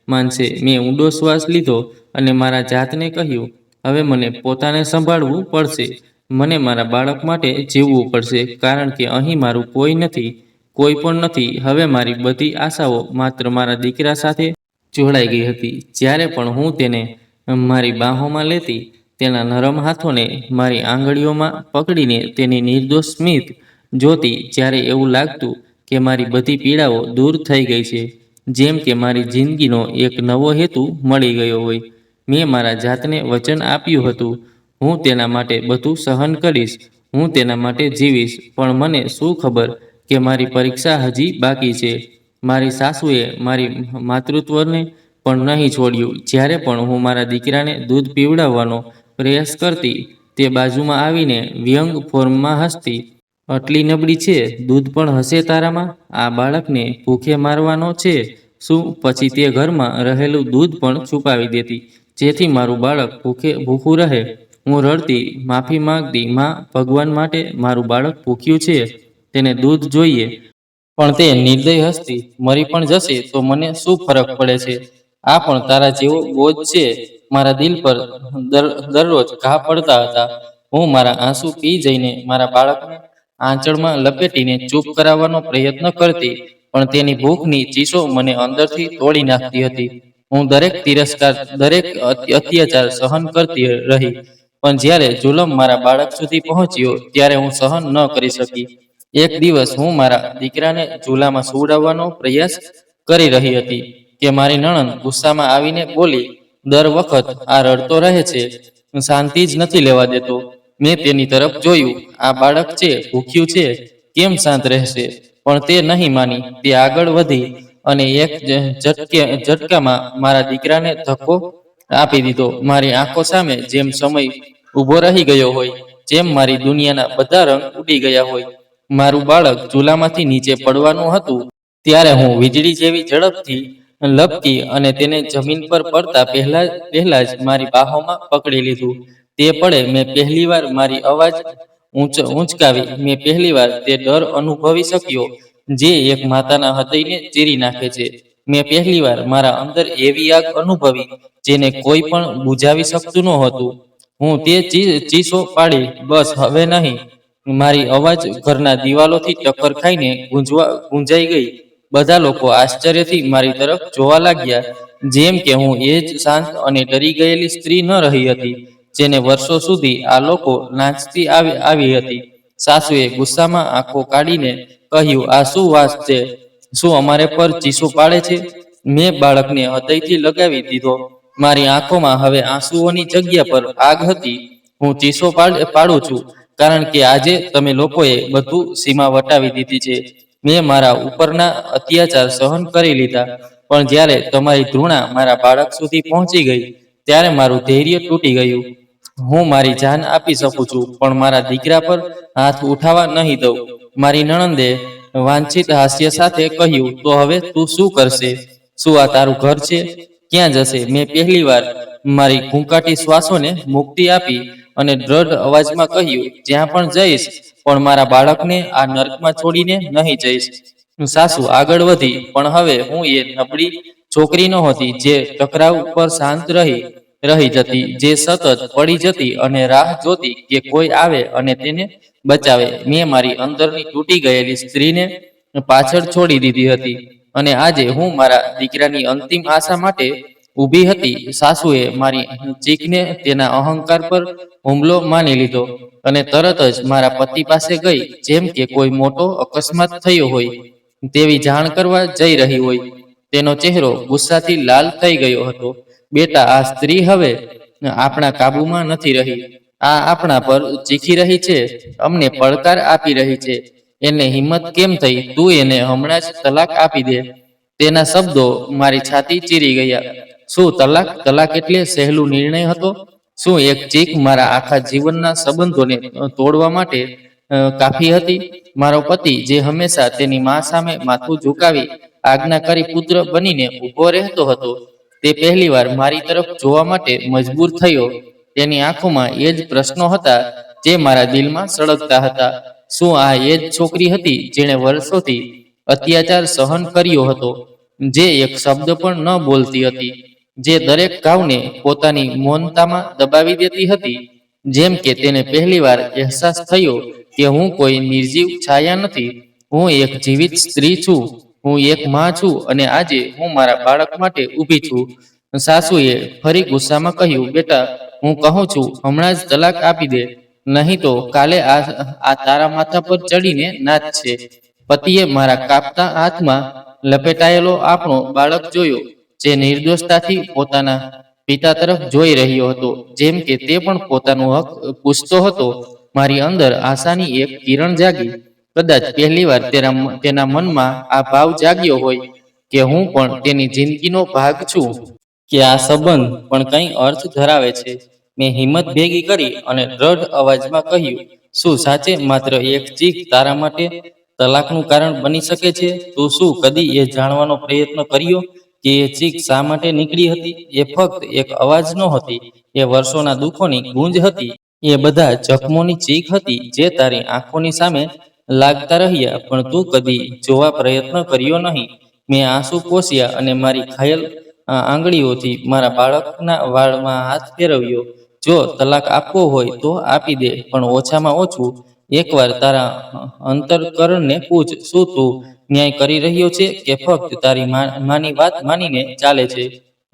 માનશે. મેં ઊંડો શ્વાસ લીધો અને મારા જાતને કહ્યું, હવે મને પોતાને સંભાળવું પડશે. મને મારા બાળક માટે જીવવું પડશે, કારણ કે અહીં મારું કોઈ નથી, કોઈ પણ નથી. હવે મારી બધી આશાઓ માત્ર મારા દીકરા સાથે જોડાઈ ગઈ હતી. જ્યારે પણ હું તેને મારી બાહોમાં લેતી, તેના નરમ હાથોને મારી આંગળીઓમાં પકડીને તેની નિર્દોષ સ્મિત જોતી, જ્યારે એવું લાગતું કે મારી બધી પીડાઓ દૂર થઈ ગઈ છે, જેમ કે મારી જિંદગીનો એક નવો હેતુ મળી ગયો હોય. મેં મારા જાતને વચન આપ્યું હતું, હું તેના માટે બધું સહન કરીશ, હું તેના માટે જીવીશ. પણ મને શું ખબર કે મારી પરીક્ષા હજી બાકી છે. મારી સાસુએ મારી માતૃત્વને પણ નહીં છોડ્યું. જ્યારે પણ હું મારા દીકરાને દૂધ પીવડાવવાનો પ્રયાસ કરતી, તે બાજુમાં આવીને વ્યંગ ફોર્મમાં હસતી. આટલી નબળી છે, દૂધ પણ હશે તારામાં? આ બાળકને ભૂખે મારવાનો છે શું? પછી તે ઘરમાં રહેલું દૂધ પણ છુપાવી દેતી, જેથી મારું બાળક ભૂખું રહે. હું રડતી, માફી માંગતી, માં, ભગવાન માટે મારું બાળક ભૂખ્યું છે, તેને દૂધ જોઈએ. પણ તે નિર્દય હસતી, મરી પણ જશે તો મને શું ફરક પડે છે? આ પણ તારા જેવો બોજ છે. મારા દિલ પર દરરોજ ઘા પડતા હતા. હું મારા આંસુ પી જઈને મારા બાળકને આંચળમાં લપેટીને ચૂપ કરાવવાનો પ્રયત્ન કરતી, પણ તેની ભૂખની ચીસો મને અંદરથી તોડી નાખતી હતી. હું દરેક તિરસ્કાર, દરેક અત્યાચાર સહન કરતી રહી, પણ જ્યારે જુલમ મારા બાળક સુધી પહોંચ્યો, ત્યારે હું સહન ન કરી શકી. એક દિવસ હું મારા દીકરાને ઝૂલામાં સુવડાવવાનો પ્રયાસ કરી રહી હતી કે મારી નણંદ ગુસ્સામાં આવીને બોલી, દર વખત આ રડતો રહે છે, શાંતિ જ નથી લેવા દેતો. મેં તેની તરફ જોયું. આ બાળક છે, ભૂખ્યું છે, કેમ શાંત રહેશે? પણ તે નહીં માની. તે આગળ વધી અને એક ઝટકામાં મારા દીકરાને ધક્કો આપી દીધો. મારી આંખો સામે જેમ સમય ઊભો રહી ગયો હોય, જેમ મારી દુનિયાના બધા રંગ ઉડી ગયા હોય. મારું બાળક ઝૂલામાંથી નીચે પડવાનું હતું, ત્યારે હું વીજળી જેવી ઝડપથી લપકી અને તેને જમીન પર પડતા પહેલા જ મારી બાહોમાં પકડી લીધું. તે પડે મેં પહેલીવાર મારી અવાજ ઊંચકાવી. મેં પહેલીવાર તે ડર અનુભવી શક્યો જે એક માતાના હૃદયને ચીરી નાખે છે. મેં પહેલીવાર મારા અંદર એવી આગ અનુભવી જેને કોઈ પણ બુઝાવી શકતું નહોતું. હું તે ચીસો પાડી, બસ હવે નહીં. મારી અવાજ ઘરના દિવાલોથી ટક્કર ખાઈને ગુંજાઈ ગઈ. બધા લોકો આશ્ચર્યથી મારી તરફ જોવા લાગ્યા, જેમ કે હું એ જ શાંત અને ડરી ગયેલી સ્ત્રી ન રહી હતી, જેને વર્ષો સુધી આ લોકો નાચતી આવી હતી. સાસુએ ગુસ્સામાં આંખો કાઢીને કહ્યું, આ શું વાત છે? શું અમારે પર ચીસો પાડે છે? મેં બાળકને હૃદયથી લગાવી દીધો. મારી આંખોમાં હવે આંસુઓની જગ્યા પર આગ હતી. હું ચીસો પાડું છું કારણ કે આજે તમે લોકોએ બધું સીમા વટાવી દીધી છે. મેં મારા ઉપરના અત્યાચાર સહન કરી લીધા, પણ જ્યારે તમારી ધૃણા મારા બાળક સુધી પહોંચી ગઈ, ત્યારે મારું ધૈર્ય તૂટી ગયું. હું મારી જાન આપી શકું છું, પણ મારા દીકરા પર હાથ ઉઠાવવા નહીં દઉં. મારી નણંદે વાંછિત હાસ્ય સાથે કહ્યું, તો હવે તું શું કરશે? શું આ તારું ઘર છે? ક્યાં જશે? મેં પહેલીવાર મારી ઘૂંકાટી શ્વાસોને મુક્તિ આપી અને દ્રઢ અવાજમાં કહ્યું, જ્યાં પણ જઈશ, પણ મારા બાળકને આ નર્કમાં છોડીને નહીં જઈશ. સાસુ આગળ વધી, પણ હવે હું એ નબળી છોકરી નહોતી જે ટકરાવ પર શાંત રહી જતી, જે સતત પડી જતી અને રાહ જોતી કે કોઈ આવે અને તેને બચાવે. મેં મારી અંદરની તૂટી ગયેલી સ્ત્રીને પાછળ છોડી દીધી હતી અને આજે હું મારા દીકરાની અંતિમ આશા માટે ઊભી હતી. સાસુએ મારી ચીખને તેના અહંકાર પર હુમલો માની લીધો અને તરત જ મારા પતિ પાસે ગઈ, જેમ કે કોઈ મોટો અકસ્માત થયો હોય તેવી જાણ કરવા જઈ રહી હોય. તેનો ચહેરો ગુસ્સાથી લાલ થઈ ગયો હતો. બેટા, આ સ્ત્રી હવે આપણા કાબુમાં નથી રહી. આ આપણા પર ચીખી રહી છે, અમને પડકાર આપી રહી છે. એને હિંમત કેમ થઈ તું એને હમણાં જ તલાક આપી દે. તેના શબ્દો મારી છાતી ચીરી ગયા. શું તલાક તલાક એટલે સહેલો નિર્ણય હતો? શું એક ચીક મારા આખા જીવનના સંબંધોને તોડવા માટે કાફી હતી? મારો પતિ જે હંમેશા તેની મા સામે માથું ઝુકાવી આજ્ઞા કરી પુત્ર બનીને ઊભો રહેતો હતો, તે પહેલીવાર મારી તરફ જોવા માટે મજબૂર થયો. તેની આંખોમાં એ જ પ્રશ્નો હતા જે મારા દિલમાં સળગતા હતા. શું આ એ જ છોકરી હતી જેણે વર્ષોથી અત્યાચાર સહન કર્યો હતો, જે એક શબ્દ પણ ન બોલતી હતી, જે દરેક ઘાવને પોતાની મૌનતામાં દબાવી દેતી હતી? જેમ કે તેને પહેલીવાર અહેસાસ થયો કે હું કોઈ નિર્જીવ છાયા નથી, હું એક જીવિત સ્ત્રી છું, હું એક માં છું અને આજે હું મારા બાળક માટે ઊભી છું. સાસુએ ફરી ગુસ્સામાં કહ્યું, બેટા, હું કહું છું હમણાં જ તલાક આપી દે, નહીં તો કાલે આ તારા માથા પર ચડીને નાચશે. પતિએ મારા કાપતા હાથમાં લપેટાયેલો આપણો બાળક જોયો, જે નિર્દોષતાથી પોતાના પિતા તરફ જોઈ રહ્યો હતો, જેમ કે તે પણ પોતાનો હક પૂછતો હતો. મારી અંદર આશાની એક કિરણ જાગી. કદાચ પહેલીવાર તેના મનમાં આ ભાવ જાગ્યો હોય કે હું પણ તેની જિંદગીનો ભાગ છું, કે આ સંબંધ પણ કંઈ અર્થ ધરાવે છે. મેં હિંમત ભેગી કરી અને દ્રઢ અવાજમાં કહ્યું, શું સાચે માત્ર એક ચીખ તારા માટે તલાકનું કારણ બની શકે છે? તું શું કદી એ જાણવાનો પ્રયત્ન કર્યો કે એ ચીખ શા માટે નીકળી હતી? એ ફક્ત એક અવાજ નહોતી, એ વર્ષોના દુઃખોની ગૂંજ હતી. એ બધા જખમોની ચીખ હતી જે તારી આંખોની સામે લાગતા રહ્યા, પણ તું કદી જોવા પ્રયત્ન કર્યો નહીં. મેં આંસુ પોષ્યા અને મારી ઘાયલ આંગળીઓથી મારા બાળકના વાળમાં હાથ ફેરવ્યો. જો તલાક આપવો હોય તો આપી દે, પણ ઓછામાં ઓછું એકવાર તારા અંતરકરણને પૂછ, શું તું ન્યાય કરી રહ્યો છે કે ફક્ત તારી માની વાત માનીને ચાલે છે?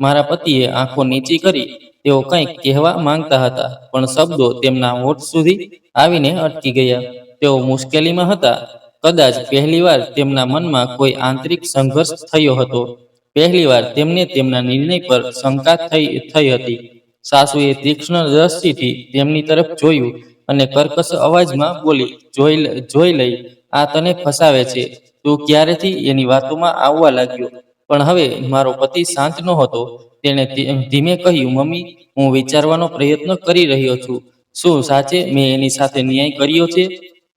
મારા પતિએ આંખો નીચી કરી. તેઓ કંઈક કહેવા માંગતા હતા, પણ શબ્દો તેમના હોઠ સુધી આવીને અટકી ગયા. તેઓ મુશ્કેલીમાં હતા. કદાચ પહેલીવાર તેમના મનમાં કોઈ આંતરિક સંઘર્ષ થયો હતો. પહેલીવાર તેમને તેમના નિર્ણય પર શંકા થઈ હતી. સાસુએ તીક્ષ્ણ દ્રષ્ટિથી તેમની તરફ જોયું અને કર્કશ અવાજમાં બોલી, જોઈ લઈ, આ તને ફસાવે છે. તું ક્યારેથી એની વાતોમાં આવવા લાગ્યો. પણ હવે મારો પતિ શાંત નહોતો. તેણે ધીમે કહ્યું, મમ્મી, હું વિચારવાનો પ્રયત્ન કરી રહ્યો છું. શું સાચે મેં એની સાથે ન્યાય કર્યો છે?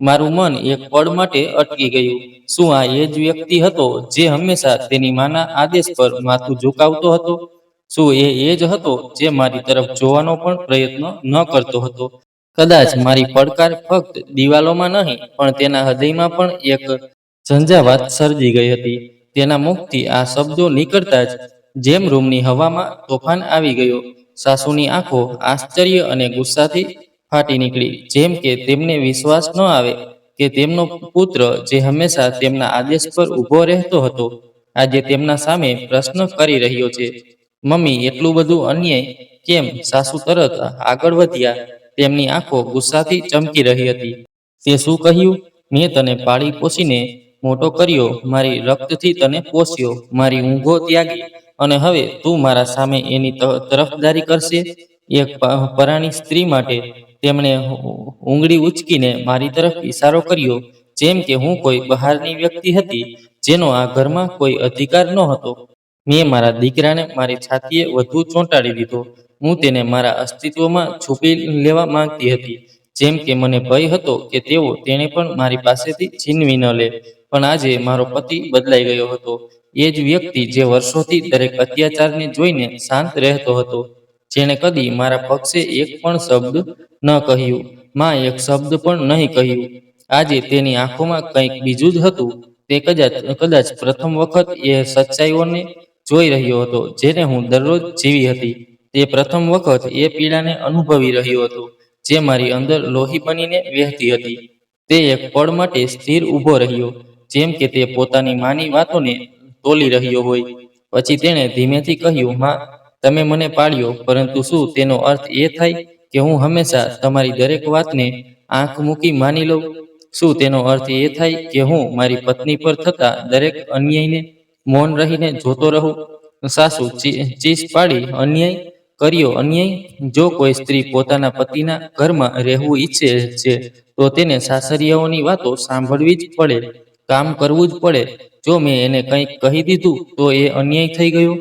મારું મન એક પળ માટે અટકી ગયું. શું આ એ જ વ્યક્તિ હતો જે હંમેશા તેની માના આદેશ પર માથું ઝુકાવતો હતો? શું એ જ હતો જે મારી તરફ જોવાનો પણ પ્રયત્ન ન કરતો હતો? કદાચ મારી પડકાર ફક્ત દિવાલોમાં નહીં, પણ તેના હૃદયમાં પણ એક ઝંઝાવાત સર્જી ગઈ હતી. તેના મુખથી આ શબ્દો નીકળતા જ જેમ રૂમની હવામાં તોફાન આવી ગયો. સાસુની આંખો આશ્ચર્ય અને ગુસ્સાથી ફાટી નીકળી, જેમ કે તેમને વિશ્વાસ ન આવે કે તેમનો પુત્ર, જે હંમેશા તેમના આદેશ પર ઊભો રહેતો હતો, આજે તેમના સામે પ્રશ્ન કરી રહ્યો છે. મમ્મી, એટલું બધું અન્યાય કેમ? સાસુ તરત આગળ વધ્યા. તેમની આંખો ગુસ્સાથી ચમકી રહી હતી. તે શું કહ્યું? મેં તને પાળી પોષીને મોટો કર્યો, મારી રક્તથી તને પોષ્યો, મારી ઊંઘો ત્યાગી, અને હવે તું મારા સામે એની તરફદારી કરશે? એક પરાણી સ્ત્રી માટે તેમણે ઉંગળી ઉચકીને મારી તરફ ઇશારો કર્યો, જેમ કે હું કોઈ બહારની વ્યક્તિ હતી જેનો આ ઘરમાં કોઈ અધિકાર નહોતો. મેં મારા દીકરાને મારી છાતીએ વધુ ચોંટાડી દીધો. હું તેને મારા અસ્તિત્વમાં છુપી લેવા માંગતી હતી, જેમ કે મને ભય હતો કે તેણે પણ મારી પાસેથી છીનવી ન લે. પણ આજે મારો પતિ બદલાઈ ગયો હતો. એ જ વ્યક્તિ જે વર્ષોથી દરેક અત્યાચારને જોઈને શાંત રહેતો હતો, જેણે કદી મારા પક્ષે એક પણ શબ્દ ન કહ્યું, માં એક શબ્દ પણ નહીં કહ્યું. આજે તેની આંખોમાં કંઈક બીજું જ હતું. તે કદાચ પ્રથમ વખત એ સચ્ચાઈઓને જોઈ રહ્યો હતો જેને હું દરરોજ જીવી હતી. તે પ્રથમ વખત એ પીડાને અનુભવી રહ્યો હતો જે મારી અંદર લોહી બનીને વહેતી હતી. તે એક પળ માટે સ્થિર ઊભો રહ્યો, જેમ કે તે પોતાની માની વાતોને તોલી રહ્યો હોય. પછી તેણે ધીમેથી કહ્યું, માં, તમે મને પાળ્યો, પરંતુ શું તેનો અર્થ એ થાય કે હું હંમેશા તમારી દરેક વાતને આંખ મૂકી માની લઉં? શું તેનો અર્થ એ થાય કે હું મારી પત્ની પર થતા દરેક અન્યાયને મૌન રહીને જોતો રહું? સાસુ ચીસ પાડી, અન્યાય? કર્યો અન્યાય? જો કોઈ સ્ત્રી પોતાના પતિના ઘરમાં રહેવું ઈચ્છે છે તો તેને સાસરિયાઓની વાતો સાંભળવી જ પડે, કામ કરવું જ પડે. જો મેં એને કંઈક કહી દીધું તો એ અન્યાય થઈ ગયો.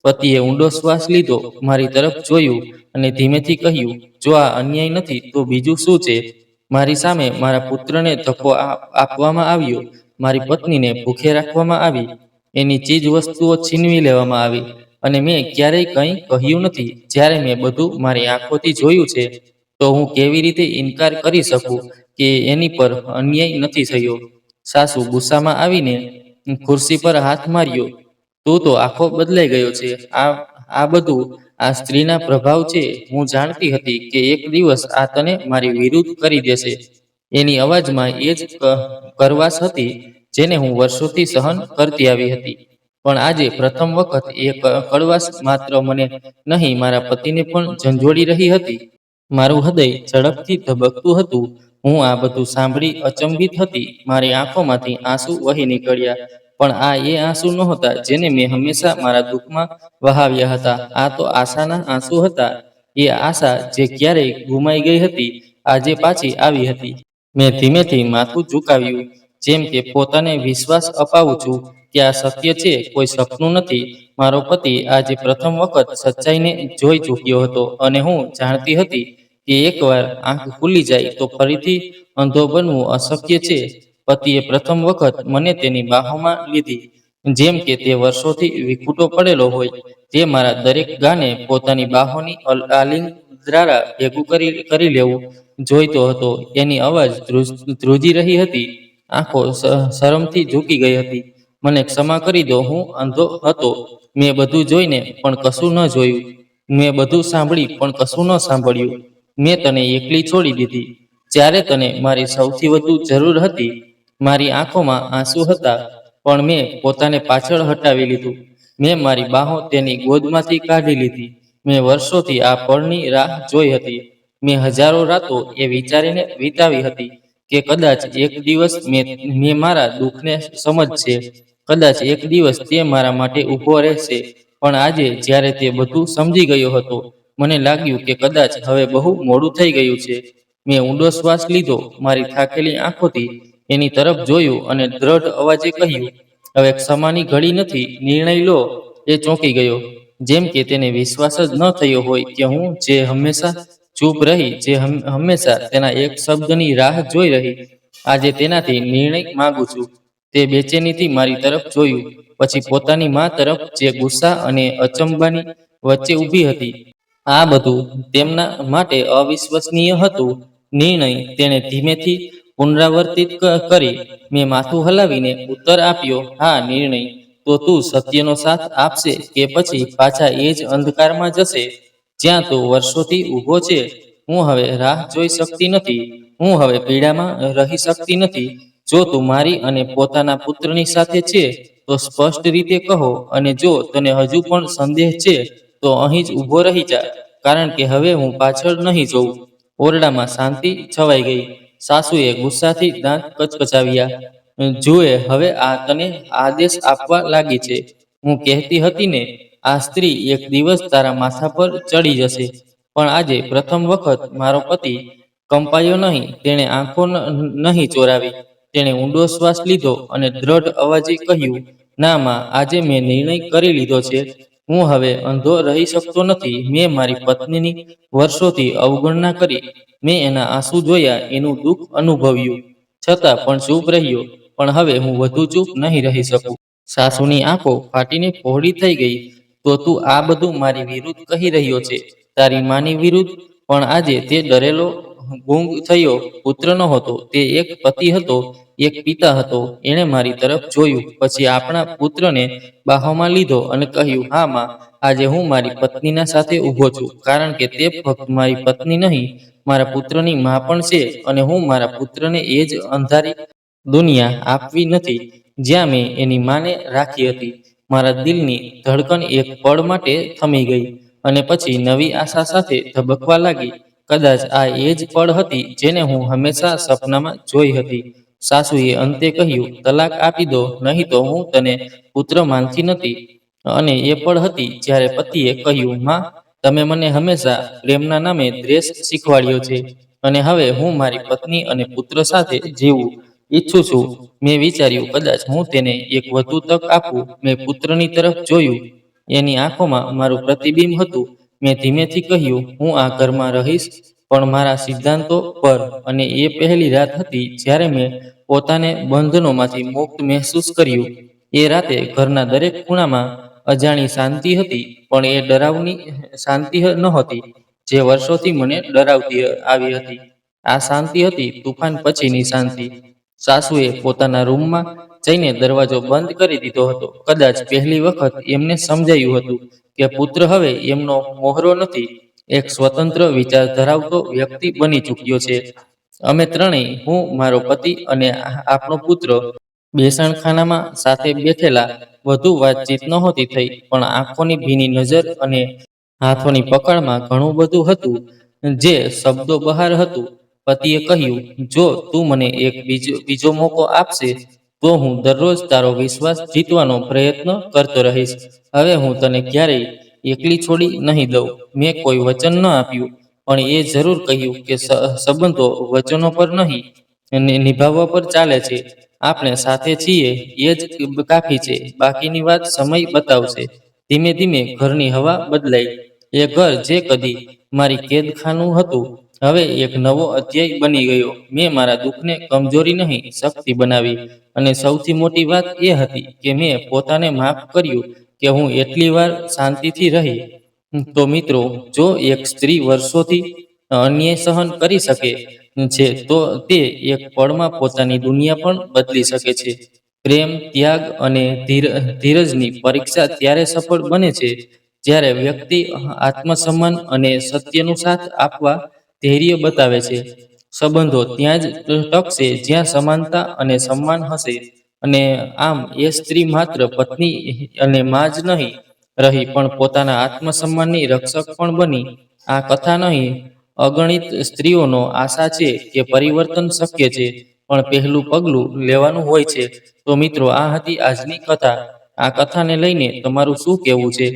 પતિએ ઊંડો શ્વાસ લીધો, મારી તરફ જોયું અને ધીમેથી કહ્યું, જો આ અન્યાય નથી તો બીજું શું છે? મારી સામે મારા પુત્રને ધક્કો આપવામાં આવ્યો, મારી પત્નીને ભૂખે રાખવામાં આવી, એની ચીજ વસ્તુઓ છીનવી લેવામાં આવી અને મેં ક્યારેય કંઈ કહ્યું નથી. જ્યારે મેં બધું મારી આંખોથી જોયું છે તો હું કેવી રીતે ઇનકાર કરી શકું કે એની પર અન્યાય નથી થયો? સાસુ ગુસ્સામાં આવીને ખુરશી પર હાથ માર્યો. તું તો આખો બદલાઈ ગયો છે. આ બધું આ સ્ત્રીના પ્રભાવ છે. હું જાણતી હતી કે એક દિવસ આ તને મારી વિરુદ્ધ કરી દેશે. એની અવાજમાં એ જ કરવાશ હતી જેને હું વર્ષોથી સહન કરતી આવી હતી. પણ આજે પ્રથમ વખત એ કડવાશ માત્ર મને નહીં, મારા પતિને પણ ઝંઝોળી રહી હતી. મારું હૃદય ઝડપથી ધબકતું હતું. હું આ બધું સાંભળી અચંબિત હતી. મારી આંખોમાંથી આંસુ વહી નીકળ્યા. પણ આ એ આંસુ નહોતા જેને મેં હંમેશા મારા દુઃખમાં વહાવ્યા હતા. આ તો આશાના આંસુ હતા. એ આશા જે ક્યારેય ગુમાઈ ગઈ હતી, આજે પાછી આવી હતી. મેં ધીમેથી માથું ઝુકાવ્યું, જેમ કે પોતાને વિશ્વાસ અપાવું છું કે આ સત્ય છે, કોઈ સપનું નથી. મારો પતિ આજે પ્રથમ વખત સચ્ચાઈને જોઈ ચૂક્યો હતો અને હું જાણતી હતી કે એકવાર આંખ ખુલી જાય તો ફરીથી અંધો બનવું અશક્ય છે. પતિએ પ્રથમ વખત મને તેની બાહોમાં લીધી, જેમ કે તે વર્ષોથી વિખૂટો પડેલો હોય. તે મારા દરેક ગાને પોતાની બાહોની આલિંદ્રારા ભેગું કરી લેવું જોઈતો હતો. એની અવાજ ધ્રુજી રહી હતી, આંખો શરમથી ઝૂકી ગઈ હતી. મને ક્ષમા કરી દો, હું અંધો હતો. મેં બધું જોઈને પણ કશું ન જોયું. મેં બધું સાંભળી પણ કશું ન સાંભળ્યું. મેં તને એકલી છોડી દીધી જ્યારે તને મારી સૌથી વધુ જરૂર હતી. મારી આંખોમાં આંસુ હતા પણ મેં પોતાને પાછળ હટાવી લીધું. મેં મારી બાહો તેની ગોદમાંથી કાઢી લીધી. મેં વર્ષોથી આ પળની રાહ જોઈ હતી. મેં હજારો રાતો એ વિચારીને વિતાવી હતી કે કદાચ એક દિવસ મેં મારા દુઃખને સમજશે, કદાચ એક દિવસ તે મારા માટે ઊભો રહેશે. પણ આજે જ્યારે તે બધું સમજી ગયો હતો, મને લાગ્યું કે કદાચ હવે બહુ મોડું થઈ ગયું છે. મેં ઊંડો શ્વાસ લીધો, મારી થાકેલી આંખોથી એની તરફ જોયું અને દ્રઢ અવાજે કહ્યું, હવે ક્ષમાની ઘડી નથી, નિર્ણય લો. એ ચોંકી ગયો, જેમ કે તેને વિશ્વાસ જ ન થયો હોય કે હું જે હંમેશા ચૂપ રહી, જે હંમેશા તેના એક શબ્દની રાહ જોઈ રહી, આજે તેનાથી નિર્ણય માંગુ છું. તે બેચેનીથી મારી તરફ જોયું, પછી પોતાની મા તરફ જે ગુસ્સા અને અચંબાની વચ્ચે ઊભી હતી. આ બધું તેમના માટે અવિશ્વસનીય હતું. નિર્ણય, તેણે ધીમેથી પુનરાવર્તિત કરી. મેં માથું હલાવીને ઉત્તર આપ્યો, હા, નિર્ણય. તો તું સત્યનો સાથ આપશે કે પછી પાછા એ જ અંધકારમાં જશે જ્યાં તું વર્ષોથી ઊભો છે? હું હવે રાહ જોઈ શકતી નથી. હું હવે પીડામાં રહી શકતી નથી. જો તું મારી અને પોતાના પુત્રની સાથે છે તો સ્પષ્ટ રીતે કહો, અને જો તને હજુ પણ સંદેહ છે તો અહીં જ ઊભો રહી જા, કારણ કે હવે હું પાછળ નહીં જોઉં. ઓરડામાં શાંતિ છવાઈ ગઈ. સાસુએ ગુસ્સાથી દાંત કચકચાવ્યા. જુએ, હવે આ તને આદેશ આપવા લાગી છે. હું કહેતી હતી ને, આ સ્ત્રી એક દિવસ તારા માથા પર ચડી જશે. પણ આજે પ્રથમ વખત મારો પતિ કંપાયો નહીં. તેણે આંખો નહીં ચોરાવી. તેણે ઊંડો શ્વાસ લીધો અને દ્રઢ અવાજે કહ્યું, ના માં, આજે મેં નિર્ણય કરી લીધો છે. હું હવે અંધો રહી શકતો નથી. મેં મારી પત્નીની વર્ષોથી અવગણના કરી. મેં એના આંસુ જોયા, એનું દુઃખ અનુભવ્યું, છતાં પણ ચૂપ રહ્યો. પણ હવે હું વધુ ચૂપ નહીં રહી શકું. સાસુની આંખો ફાટીને પહોળી થઈ ગઈ. તો તું આ બધું મારી વિરુદ્ધ કહી રહ્યો છે, તારી માની વિરુદ્ધ? પણ આજે તે ડરેલો ગૂંગ થયો પુત્ર નહોતો, તે એક પતિ હતો, એક પિતા હતો. એણે મારી તરફ જોયું, પછી આપણા પુત્રને બાહોમાં લીધો અને કહ્યું, હા માં, આજે હું મારી પત્નીના સાથે ઊભો છું, કારણ કે તે ફક્ત મારી પત્ની નહીં, મારા પુત્રની માં પણ છે. અને હું મારા પુત્રને એ જ અંધારી દુનિયા આપવી નથી જ્યાં મેં એની માને રાખી હતી. મારા દિલની ધડકન એક પળ માટે થમી ગઈ અને પછી નવી આશા સાથે ધબકવા લાગી. કદાચ આ એ જ પળ હતી જેને હું હંમેશા સપનામાં જોઈ હતી. સાસુએ અંતે કહ્યું, તલાક આપી દો, નહીં તો હું તને પુત્ર માનતી નથી. અને એ પળ હતી જ્યારે પતિએ કહ્યું, માં, તમે મને હંમેશા પ્રેમના નામે દ્વેષ શીખવાડ્યો છે અને હવે હું મારી પત્ની અને પુત્ર સાથે જીવવું ઈચ્છું છું. મેં વિચાર્યું કદાચ હું તેને એક વધુ તક આપું. મેં પુત્રની તરફ જોયું. એની આંખોમાં મારું પ્રતિબિંબ હતું. મેં ધીમેથી કહ્યું, હું આ ઘરમાં રહીશ, પણ મારા સિદ્ધાંતો પર. અને એ પહેલી રાત હતી જ્યારે મેં પોતાને બંધનોમાંથી મુક્ત મહેસૂસ કર્યું. એ રાતે ઘરના દરેક ખૂણામાં અજાણી શાંતિ હતી, પણ એ ડરાવની શાંતિ નહોતી જે વર્ષોથી મને ડરાવતી આવી હતી. આ શાંતિ હતી તુફાન પછીની શાંતિ. સાસુએ પોતાના રૂમમાં જઈને દરવાજો બંધ કરી દીધો હતો. કદાચ પહેલી વખત એમને સમજાયું હતું કે પુત્ર હવે એમનો મોહરો નથી, એક સ્વતંત્ર વિચાર ધરાવતો વ્યક્તિ બની ચૂક્યો છે. અમે ત્રણેય, હું, મારો પતિ અને આપણો પુત્ર, બેસણખાનામાં સાથે બેઠેલા. વધુ વાતચીત નહોતી થઈ, પણ આંખોની ભીની નજર અને હાથોની પકડમાં ઘણું બધું હતું જે શબ્દો બહાર હતું. પતિએ કહ્યું, જો તું મને એક બીજો મોકો આપશે, તો હું દરરોજ તારો વિશ્વાસ જીતવાનો પ્રયત્ન કરતો રહીશ. હવે હું તને ક્યારેય એકલી છોડી નહીં દઉં. મેં કોઈ વચન ન આપ્યું, પણ એ જરૂર કહ્યું કે સંબંધો વચનો પર નહીં, નિભાવવા પર ચાલે છે. આપણે સાથે છીએ એ જ કાફી છે. બાકીની વાત સમય બતાવશે. ધીમે ધીમે ઘરની હવા બદલાઈ. એ ઘર જે કદી મારી કેદખાનું હતું, હવે એક નવો અધ્યાય બની ગયો. મેં મારા દુઃખને કમજોરી નહીં, શક્તિ બનાવી. અને સૌથી મોટી વાત એ હતી કે મેં પોતાને માફ કર્યું કે હું એટલી વાર શાંતિથી રહી. તો મિત્રો, જો એક સ્ત્રી વર્ષોથી અન્યાય સહન કરી શકે છે, તો તે એક પળમાં પોતાની દુનિયા પણ બદલી શકે છે. પ્રેમ, ત્યાગ અને ધીરજની પરીક્ષા ત્યારે સફળ બને છે જ્યારે વ્યક્તિ આત્મસન્માન અને સત્યનું સાથ આપવા ધૈર્ય બતાવે છે. સંબંધો ત્યાં જ ટકશે જ્યાં સમાનતા અને સન્માન હશે. અને આમ એ સ્ત્રી માત્ર પત્ની અને માં જ નહીં રહી, પણ પોતાના આત્મસન્માનની રક્ષક પણ બની. આ કથા નહીં, અગણિત સ્ત્રીઓનો આશા છે કે પરિવર્તન શક્ય છે, પણ પહેલું પગલું લેવાનું હોય છે. તો મિત્રો, આ હતી આજની કથા. આ કથાને લઈને તમારું શું કહેવું છે?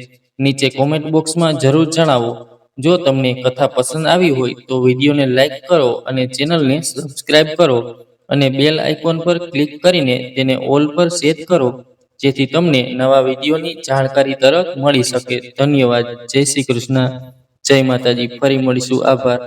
નીચે કોમેન્ટ બોક્સમાં જરૂર જણાવો. જો તમને કથા પસંદ આવી હોય તો વિડીયોને લાઈક કરો અને ચેનલને સબસ્ક્રાઈબ કરો અને બેલ આઇકોન પર ક્લિક કરીને તેને ઓલ પર સેટ કરો, જેથી તમને નવા વિડીયોની જાણકારી તરત મળી શકે. ધન્યવાદ. જય શ્રી કૃષ્ણ. જય માતાજી. ફરી મળીશું. આભાર.